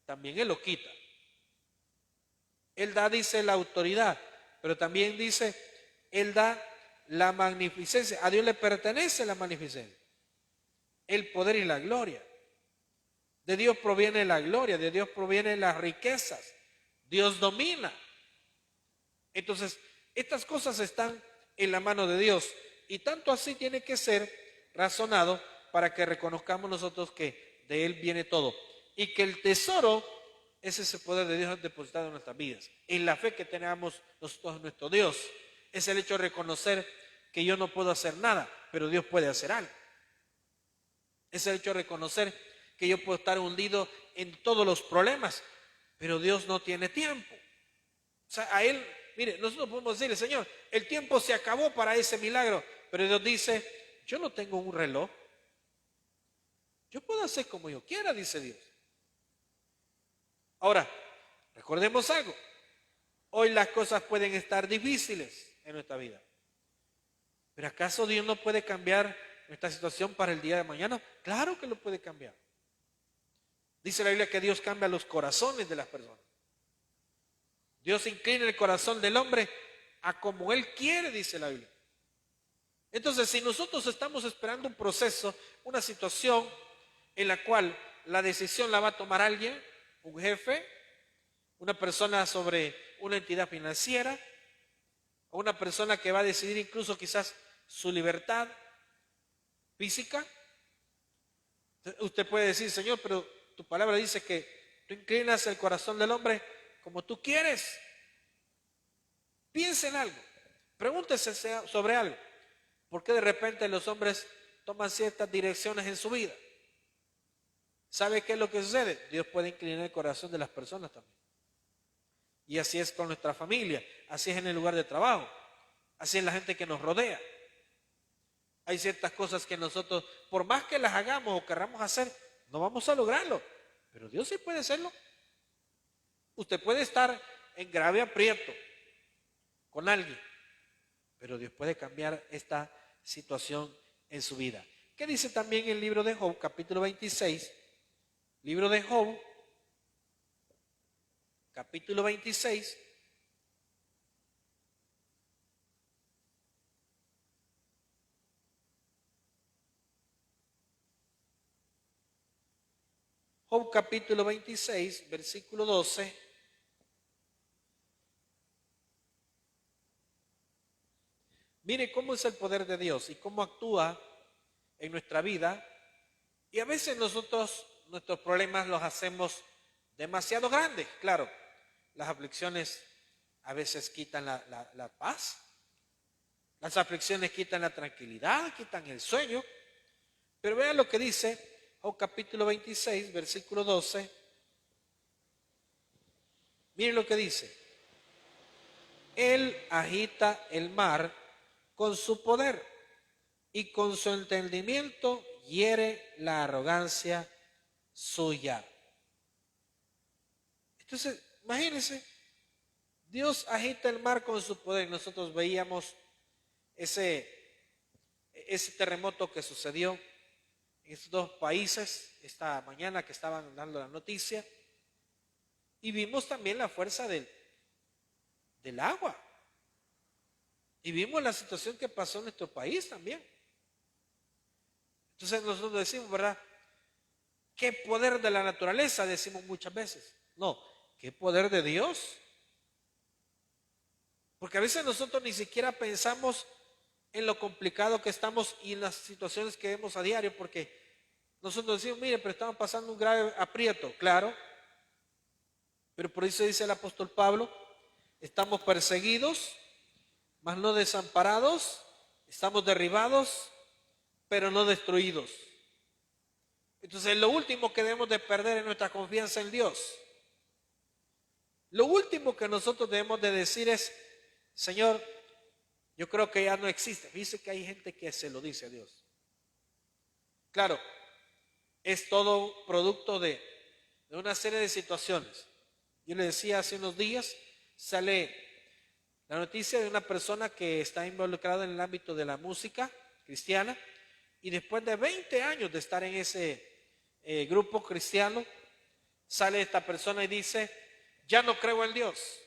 también Él lo quita. Él da, dice, la autoridad, pero también dice, Él da la magnificencia. A Dios le pertenece la magnificencia, el poder y la gloria. De Dios proviene la gloria, de Dios provienen las riquezas. Dios domina. Entonces, estas cosas están en la mano de Dios y tanto así tiene que ser razonado para que reconozcamos nosotros que de Él viene todo y que el tesoro es ese poder de Dios depositado en nuestras vidas. En la fe que tenemos nosotros en nuestro Dios es el hecho de reconocer que yo no puedo hacer nada, pero Dios puede hacer algo. Es el hecho de reconocer que yo puedo estar hundido en todos los problemas, pero Dios no tiene tiempo. O sea, a Él, mire, nosotros podemos decirle, Señor, el tiempo se acabó para ese milagro, pero Dios dice, yo no tengo un reloj. Yo puedo hacer como yo quiera, dice Dios. Ahora, recordemos algo. Hoy las cosas pueden estar difíciles en nuestra vida. ¿Pero acaso Dios no puede cambiar nuestra situación para el día de mañana? Claro que lo puede cambiar. Dice la Biblia que Dios cambia los corazones de las personas. Dios inclina el corazón del hombre a como Él quiere, dice la Biblia. Entonces, si nosotros estamos esperando un proceso, una situación en la cual la decisión la va a tomar alguien, un jefe, una persona sobre una entidad financiera, o una persona que va a decidir incluso quizás su libertad física, usted puede decir, Señor, pero tu palabra dice que tú inclinas el corazón del hombre como tú quieres. Piense en algo, pregúntese sobre algo. ¿Por qué de repente los hombres toman ciertas direcciones en su vida? ¿Sabe qué es lo que sucede? Dios puede inclinar el corazón de las personas también. Y así es con nuestra familia, así es en el lugar de trabajo, así es la gente que nos rodea. Hay ciertas cosas que nosotros, por más que las hagamos o querramos hacer, no vamos a lograrlo. Pero Dios sí puede hacerlo. Usted puede estar en grave aprieto con alguien, pero Dios puede cambiar esta situación en su vida. ¿Qué dice también el libro de Job, capítulo 26? Libro de Job, capítulo 26. Job capítulo 26, versículo 12. Mire cómo es el poder de Dios y cómo actúa en nuestra vida. Y a veces nosotros nuestros problemas los hacemos demasiado grandes. Claro, las aflicciones a veces quitan la paz. Las aflicciones quitan la tranquilidad, quitan el sueño. Pero vean lo que dice Job capítulo 26, versículo 12. Miren lo que dice. Él agita el mar con su poder y con su entendimiento hiere la arrogancia suya. Entonces, imagínense, Dios agita el mar con su poder. Nosotros veíamos ese terremoto que sucedió en estos dos países esta mañana que estaban dando la noticia, y vimos también la fuerza del agua, y vimos la situación que pasó en nuestro país también. Entonces nosotros decimos, ¿verdad? ¿Qué poder de la naturaleza? Decimos muchas veces. No, ¿qué poder de Dios? Porque a veces nosotros ni siquiera pensamos en lo complicado que estamos y en las situaciones que vemos a diario, porque nosotros decimos, mire, pero estamos pasando un grave aprieto, claro, pero por eso dice el apóstol Pablo, estamos perseguidos, mas no desamparados, estamos derribados, pero no destruidos. Entonces lo último que debemos de perder es nuestra confianza en Dios. Lo último que nosotros debemos de decir es, Señor, yo creo que ya no existe. Dice que hay gente que se lo dice a Dios. Claro, es todo producto de una serie de situaciones. Yo le decía hace unos días, sale la noticia de una persona que está involucrada en el ámbito de la música cristiana y después de 20 años de estar en ese grupo cristiano, sale esta persona y dice, ya no creo en Dios.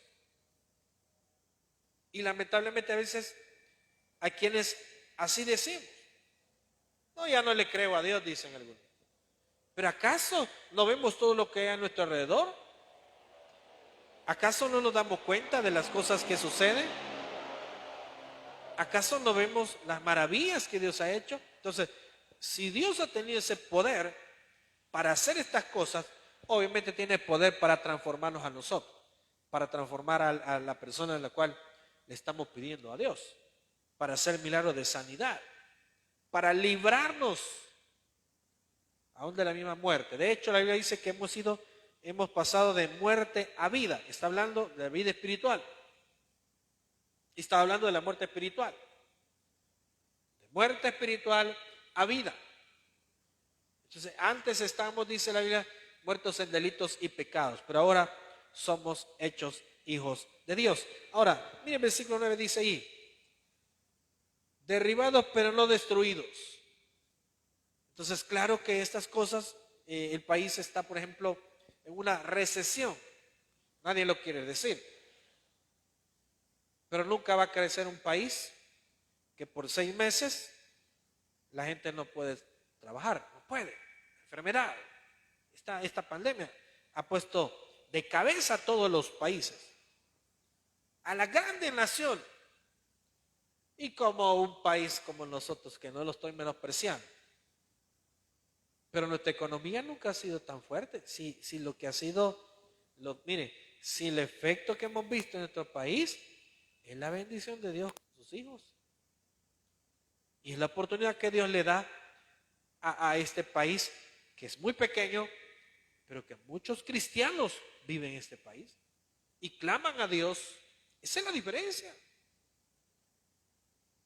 Y lamentablemente a veces hay quienes así decimos. No, ya no le creo a Dios, dicen algunos. Pero ¿acaso no vemos todo lo que hay a nuestro alrededor? ¿Acaso no nos damos cuenta de las cosas que suceden? ¿Acaso no vemos las maravillas que Dios ha hecho? Entonces, si Dios ha tenido ese poder para hacer estas cosas, obviamente tiene poder para transformarnos a nosotros, para transformar a la persona en la cual le estamos pidiendo a Dios, para hacer milagros de sanidad, para librarnos aún de la misma muerte. De hecho, la Biblia dice que hemos pasado de muerte a vida. Está hablando de la vida espiritual. Y está hablando de la muerte espiritual. De muerte espiritual a vida. Entonces, antes estábamos, dice la Biblia, muertos en delitos y pecados, pero ahora somos hechos hijos de Dios. Ahora, miren, el versículo 9 dice ahí, derribados pero no destruidos. Entonces, claro que estas cosas, el país está, por ejemplo, en una recesión. Nadie lo quiere decir. Pero nunca va a crecer un país que por 6 meses la gente no puede trabajar, no puede. Enfermedad. Esta pandemia ha puesto de cabeza a todos los países, a la grande nación. Y como un país como nosotros, que no lo estoy menospreciando, pero nuestra economía nunca ha sido tan fuerte. Si lo que ha sido, mire, si el efecto que hemos visto en nuestro país es la bendición de Dios con sus hijos. Y es la oportunidad que Dios le da a este país, que es muy pequeño, pero que muchos cristianos viven en este país y claman a Dios. Esa es la diferencia.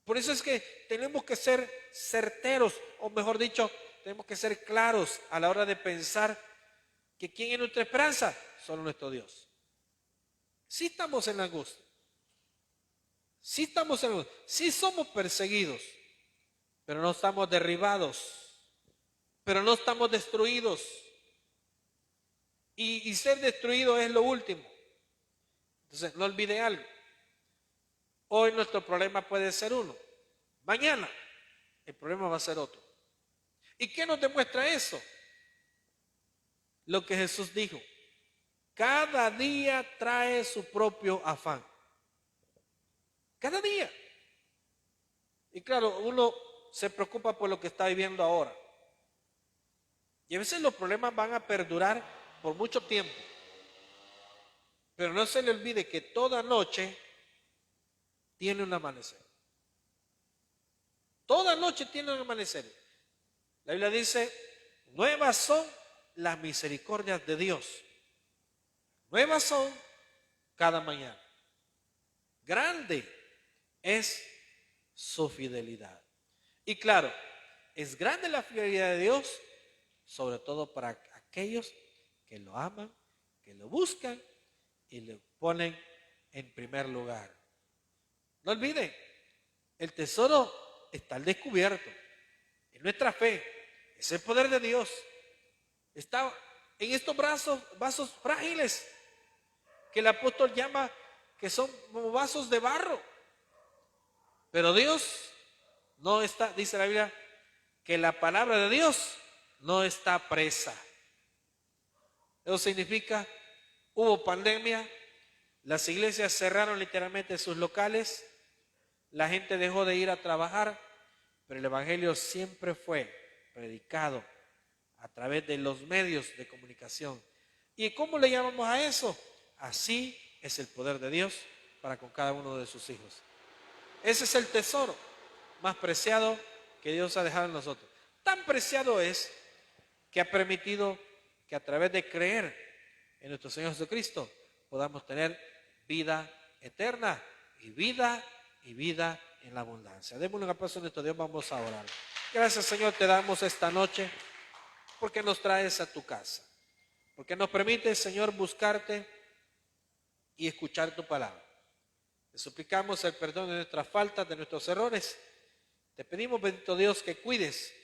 Por eso es que tenemos que ser certeros, o mejor dicho, tenemos que ser claros a la hora de pensar que ¿quién es nuestra esperanza? Solo nuestro Dios. Sí estamos en la angustia. Sí estamos en la angustia. Sí somos perseguidos, pero no estamos derribados. Pero no estamos destruidos. Y ser destruido es lo último. Entonces, no olvide algo. Hoy nuestro problema puede ser uno. Mañana el problema va a ser otro. ¿Y qué nos demuestra eso? Lo que Jesús dijo. Cada día trae su propio afán. Cada día. Y claro, uno se preocupa por lo que está viviendo ahora. Y a veces los problemas van a perdurar por mucho tiempo. Pero no se le olvide que toda noche tiene un amanecer. Toda noche tiene un amanecer. La Biblia dice, nuevas son las misericordias de Dios. Nuevas son cada mañana. Grande es su fidelidad. Y claro, es grande la fidelidad de Dios, sobre todo para aquellos que lo aman, que lo buscan y lo ponen en primer lugar. No olviden, el tesoro está al descubierto. En nuestra fe, es el poder de Dios. Está en estos vasos frágiles que el apóstol llama que son como vasos de barro. Pero Dios no está, dice la Biblia, que la palabra de Dios no está presa. Eso significa, hubo pandemia, las iglesias cerraron literalmente sus locales, la gente dejó de ir a trabajar, pero el evangelio siempre fue predicado a través de los medios de comunicación. ¿Y cómo le llamamos a eso? Así es el poder de Dios para con cada uno de sus hijos. Ese es el tesoro más preciado que Dios ha dejado en nosotros. Tan preciado es que ha permitido que a través de creer en nuestro Señor Jesucristo podamos tener vida eterna y vida en la abundancia. Démosle un aplauso a nuestro Dios, vamos a orar. Gracias, Señor, te damos esta noche porque nos traes a tu casa, porque nos permites, Señor, buscarte y escuchar tu palabra. Te suplicamos el perdón de nuestras faltas, de nuestros errores. Te pedimos, bendito Dios, que cuides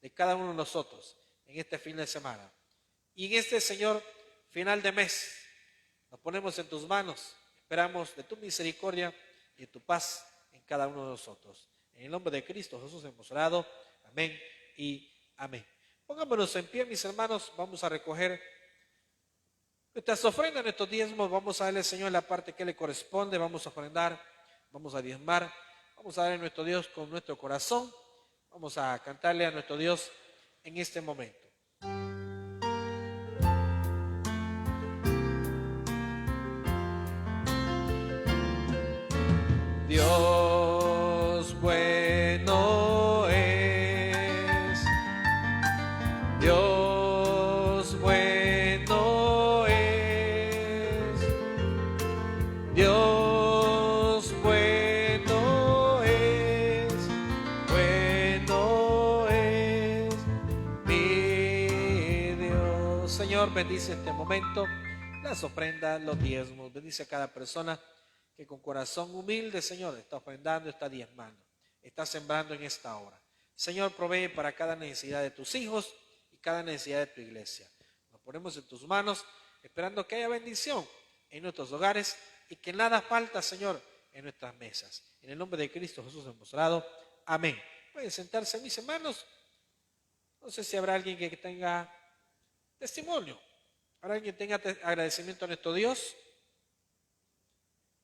de cada uno de nosotros en este fin de semana. Y en este, Señor, final de mes, nos ponemos en tus manos. Esperamos de tu misericordia y tu paz en cada uno de nosotros. En el nombre de Cristo Jesús hemos orado. Amén y amén. Pongámonos en pie, mis hermanos. Vamos a recoger nuestras ofrendas, nuestros diezmos. Vamos a darle al Señor la parte que le corresponde. Vamos a ofrendar, vamos a diezmar. Vamos a darle a nuestro Dios con nuestro corazón. Vamos a cantarle a nuestro Dios en este momento. Dios bueno es, Dios bueno es, Dios bueno es mi Dios. Señor, bendice este momento, las ofrendas, los diezmos, bendice a cada persona que con corazón humilde, Señor, está ofrendando, está diezmando, está sembrando en esta hora. Señor, provee para cada necesidad de tus hijos y cada necesidad de tu iglesia. Nos ponemos en tus manos, esperando que haya bendición en nuestros hogares y que nada falta, Señor, en nuestras mesas. En el nombre de Cristo Jesús hemos orado. Amén. Pueden sentarse, mis hermanos. No sé si habrá alguien que tenga testimonio. ¿Habrá alguien que tenga agradecimiento a nuestro Dios?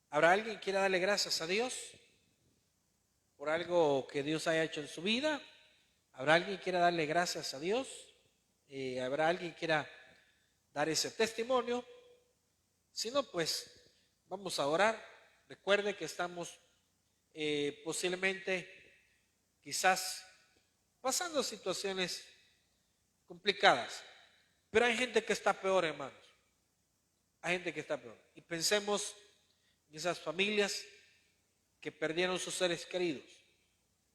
¿Habrá alguien que quiera darle gracias a Dios por algo que Dios haya hecho en su vida? ¿Habrá alguien que quiera darle gracias a Dios? ¿Habrá alguien que quiera dar ese testimonio? Si no, pues vamos a orar. Recuerde que estamos posiblemente quizás pasando situaciones complicadas, pero hay gente que está peor, hermanos. Hay gente que está peor. Y pensemos en esas familias que perdieron sus seres queridos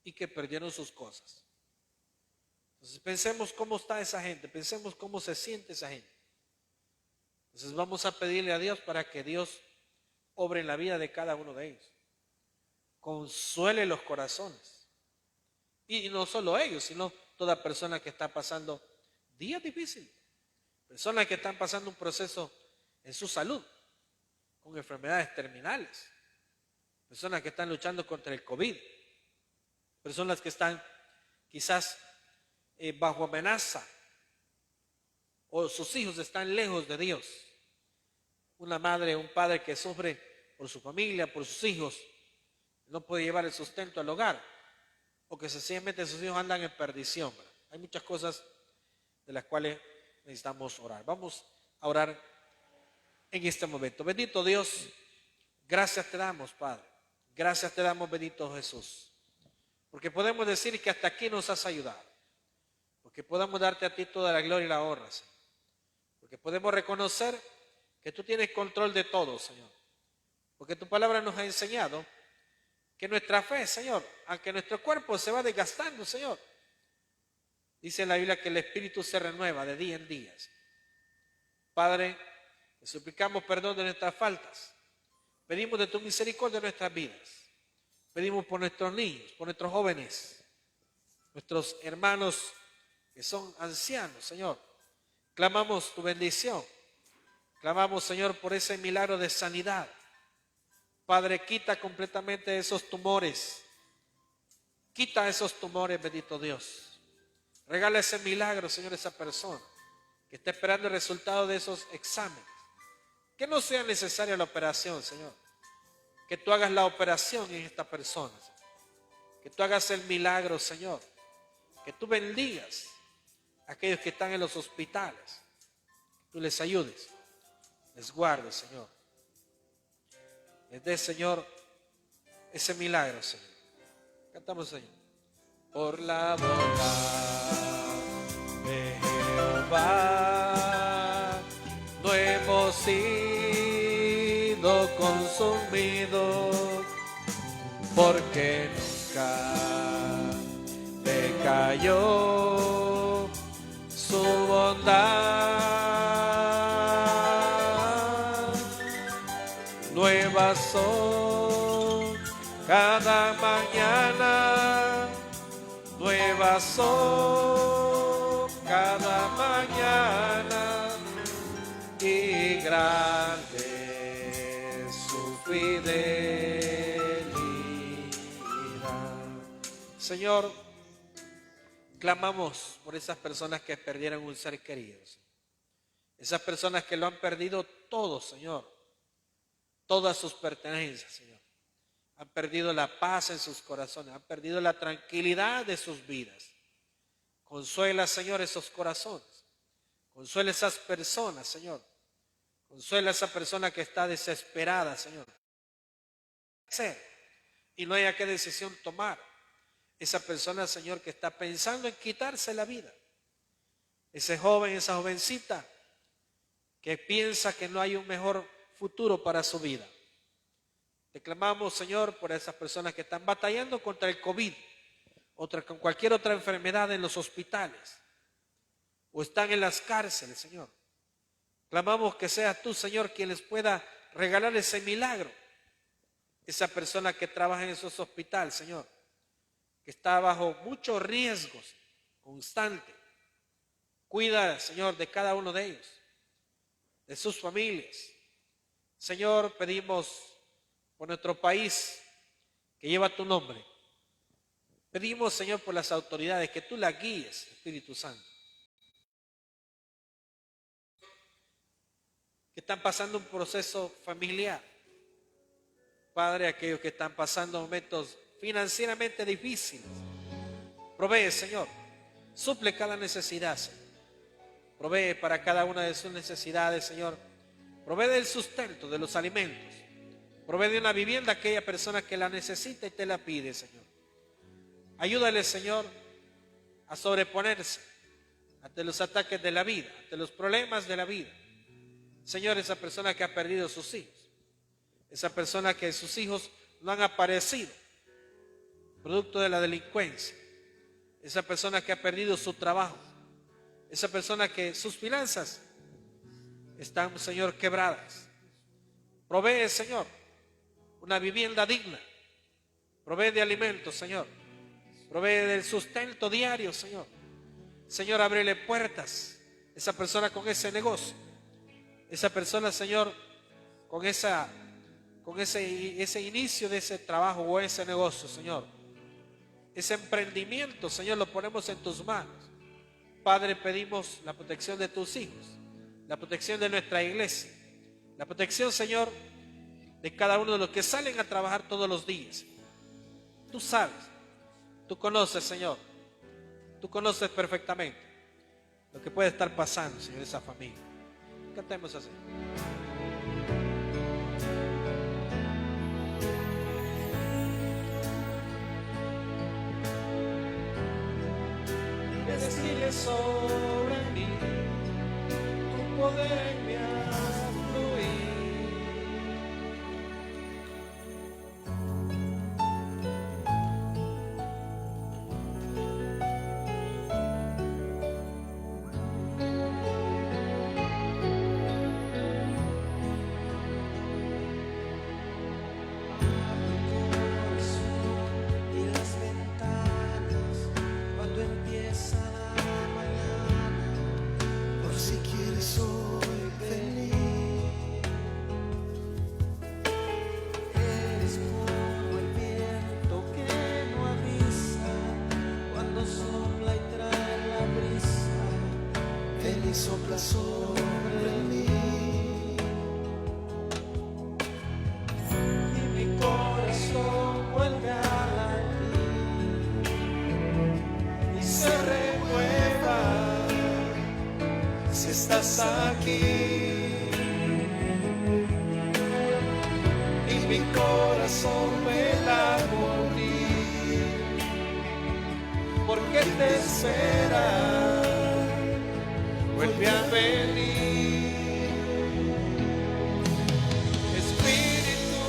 y que perdieron sus cosas. Entonces pensemos cómo está esa gente, pensemos cómo se siente esa gente. Entonces vamos a pedirle a Dios para que Dios obre en la vida de cada uno de ellos, consuele los corazones, y no solo ellos, sino toda persona que está pasando días difíciles, personas que están pasando un proceso en su salud, con enfermedades terminales, personas que están luchando contra el COVID, personas que están quizás bajo amenaza, o sus hijos están lejos de Dios. Una madre, un padre que sufre por su familia, por sus hijos, no puede llevar el sustento al hogar, o que sencillamente sus hijos andan en perdición. Hay muchas cosas de las cuales necesitamos orar. Vamos a orar en este momento. Bendito Dios, gracias te damos, Padre. Gracias te damos, bendito Jesús, porque podemos decir que hasta aquí nos has ayudado, porque podemos darte a ti toda la gloria y la honra, Señor, porque podemos reconocer que tú tienes control de todo, Señor, porque tu palabra nos ha enseñado que nuestra fe, Señor, aunque nuestro cuerpo se va desgastando, Señor, dice en la Biblia que el Espíritu se renueva de día en día. Padre, te suplicamos perdón de nuestras faltas. Pedimos de tu misericordia en nuestras vidas. Pedimos por nuestros niños, por nuestros jóvenes, nuestros hermanos que son ancianos, Señor. Clamamos tu bendición. Clamamos, Señor, por ese milagro de sanidad. Padre, quita completamente esos tumores. Quita esos tumores, bendito Dios. Regala ese milagro, Señor, a esa persona que está esperando el resultado de esos exámenes. Que no sea necesaria la operación, Señor. Que tú hagas la operación en esta persona, Señor. Que tú hagas el milagro, Señor. Que tú bendigas a aquellos que están en los hospitales. Que tú les ayudes, les guardes, Señor. Les des, Señor, ese milagro, Señor. Cantamos, Señor. Por la bondad de Jehová no hemos sido consumidos, porque nunca decayó su bondad. Nuevas son cada mañana, nuevas son cada mañana, y grande es su fidelidad. Señor, clamamos por esas personas que perdieron un ser querido. Esas personas que lo han perdido todo, Señor. Todas sus pertenencias, Señor. Han perdido la paz en sus corazones. Han perdido la tranquilidad de sus vidas. Consuela, Señor, esos corazones. Consuela esas personas, Señor. Consuela a esa persona que está desesperada, Señor. Y no haya qué decisión tomar. Esa persona, Señor, que está pensando en quitarse la vida. Ese joven, esa jovencita que piensa que no hay un mejor futuro para su vida. Te clamamos, Señor, por esas personas que están batallando contra el COVID, con cualquier otra enfermedad en los hospitales o están en las cárceles, Señor. Clamamos que seas tú, Señor, quien les pueda regalar ese milagro. Esa persona que trabaja en esos hospitales, Señor, que está bajo muchos riesgos constantes. Cuida, Señor, de cada uno de ellos, de sus familias. Señor, pedimos por nuestro país que lleva tu nombre. Pedimos, Señor, por las autoridades, que tú las guíes, Espíritu Santo. Que están pasando un proceso familiar. Padre, aquellos que están pasando momentos financieramente difíciles. Provee, Señor. Suple cada necesidad, Señor. Provee para cada una de sus necesidades, Señor. Provee del sustento, de los alimentos. Provee de una vivienda a aquella persona que la necesita y te la pide, Señor. Ayúdale, Señor, a sobreponerse ante los ataques de la vida, ante los problemas de la vida. Señor, esa persona que ha perdido sus hijos, esa persona que sus hijos no han aparecido, producto de la delincuencia, esa persona que ha perdido su trabajo, esa persona que sus finanzas están, Señor, quebradas. Provee, Señor, una vivienda digna. Provee de alimentos, Señor. Provee del sustento diario, Señor. Señor, ábrele puertas. Esa persona con ese negocio. Esa persona, Señor, con ese inicio de ese trabajo o ese negocio, Señor. Ese emprendimiento, Señor, lo ponemos en tus manos. Padre, pedimos la protección de tus hijos, la protección de nuestra iglesia, la protección, Señor, de cada uno de los que salen a trabajar todos los días. Tú sabes, tú conoces, Señor, tú conoces perfectamente lo que puede estar pasando, Señor, esa familia. Cantemos así. Desciende sobre mí, tu poder me hace fluir. Y las ventanas cuando empieza la mañana, por si quieres hoy venir. Eres como el viento que no avisa cuando sopla y trae la brisa. Ven y sopla sobre mí. Y mi corazón vuelve a latir y se renueva si estás aquí. Y mi corazón vela por ti, porque te espera, vuelve a venir. Espíritu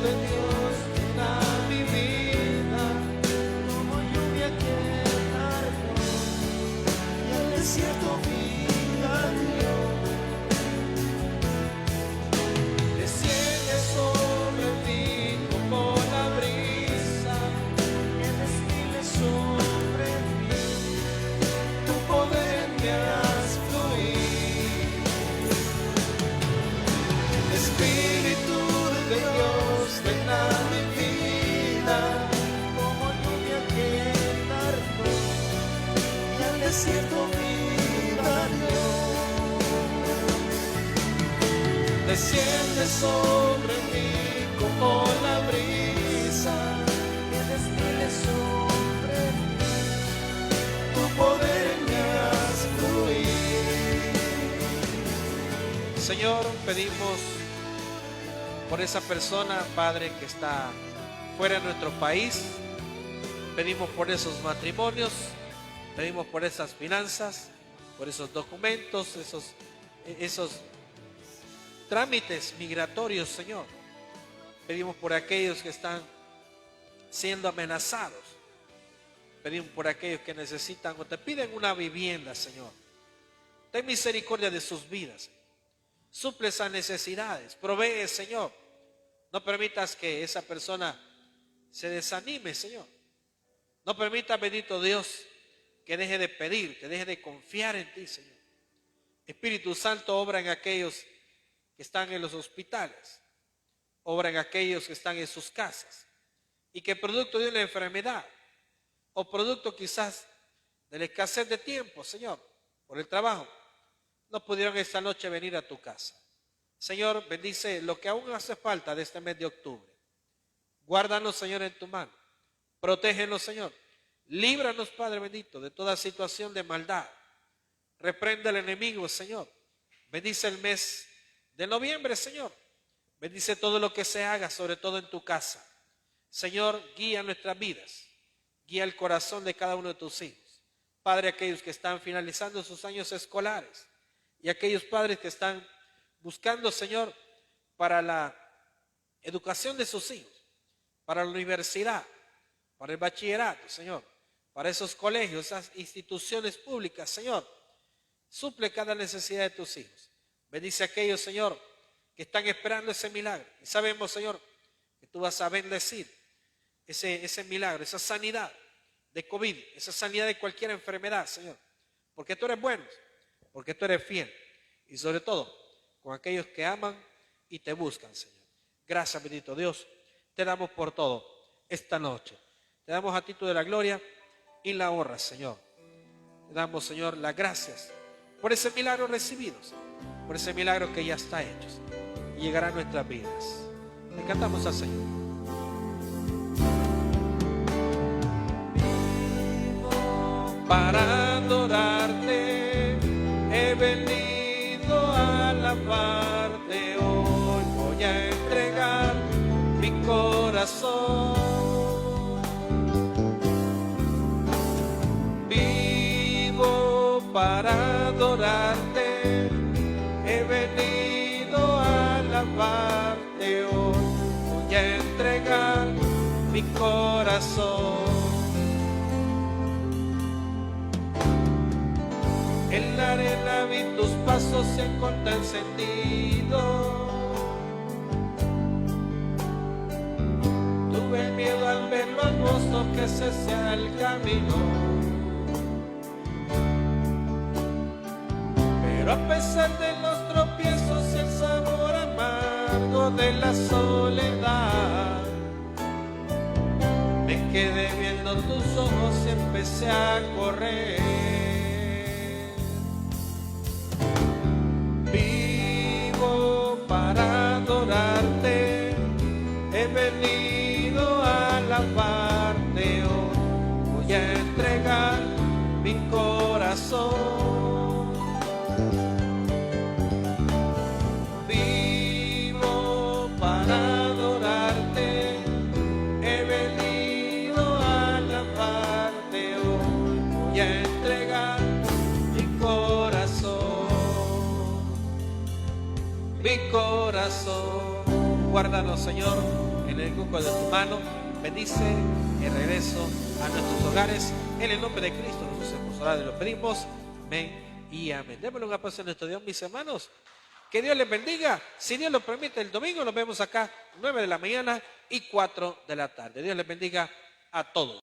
de Dios, llena mi vida como lluvia que tardó y al desierto mi adiós. Desciende sobre mí como la brisa que destile sobre mí. Tu poder me hace fluir. desierto vida Dios. Desciende sobre mí como la brisa que destile sobre mí, tu poder me haz fluir. Señor, pedimos por esa persona, Padre, que está fuera de nuestro país. Pedimos por esos matrimonios, pedimos por esas finanzas, por esos documentos, esos trámites migratorios, Señor. Pedimos por aquellos que están siendo amenazados. Pedimos por aquellos que necesitan o te piden una vivienda, Señor. Ten misericordia de sus vidas. Suple esas necesidades. Provee, Señor. No permitas que esa persona se desanime, Señor. No permita, bendito Dios, que deje de pedir, que deje de confiar en ti, Señor. Espíritu Santo, obra en aquellos que están en los hospitales, obra en aquellos que están en sus casas y que producto de una enfermedad o producto quizás de la escasez de tiempo, Señor, por el trabajo, no pudieron esta noche venir a tu casa. Señor, bendice lo que aún hace falta de este mes de octubre. Guárdanos, Señor, en tu mano. Protégenos, Señor. Líbranos, Padre bendito, de toda situación de maldad. Reprende al enemigo, Señor. Bendice el mes de noviembre, Señor. Bendice todo lo que se haga, sobre todo en tu casa. Señor, guía nuestras vidas. Guía el corazón de cada uno de tus hijos. Padre, aquellos que están finalizando sus años escolares y aquellos padres que están buscando, Señor, para la educación de sus hijos, para la universidad, para el bachillerato, Señor, para esos colegios, esas instituciones públicas, Señor. Suple cada necesidad de tus hijos. Bendice a aquellos, Señor, que están esperando ese milagro. Y sabemos, Señor, que tú vas a bendecir ese milagro, esa sanidad de COVID, esa sanidad de cualquier enfermedad, Señor. Porque tú eres bueno, porque tú eres fiel. Y sobre todo, con aquellos que aman y te buscan, Señor. Gracias, bendito Dios. Te damos por todo esta noche. Te damos a ti toda la gloria y la honra, Señor. Te damos, Señor, las gracias por ese milagro recibido, por ese milagro que ya está hecho y llegará a nuestras vidas. Le cantamos al Señor. Para adorarte he venido a alabarte. Hoy voy a entregar mi corazón. Vivo para adorarte, he venido a alabarte. Hoy voy a entregar mi corazón. En la arena vi tus pasos y encontré el sentido. Tuve miedo al ver lo angosto que ese sea el camino. Pero a pesar de los tropiezos y el sabor amargo de la soledad, me quedé viendo tus ojos y empecé a correr. Para adorarte he venido a alabarte. Hoy voy a entregar mi corazón. Vivo para adorarte, he venido a alabarte. Hoy voy a entregar mi corazón. Mi corazón, guárdanos, Señor, en el hueco de tu mano. Bendice el regreso a nuestros hogares. En el nombre de Cristo Jesús, hemos orado y lo pedimos. Amén y amén. Démosle un aplauso a nuestro Dios, mis hermanos. Que Dios les bendiga. Si Dios lo permite, el domingo nos vemos acá 9 de la mañana y 4 de la tarde. Dios les bendiga a todos.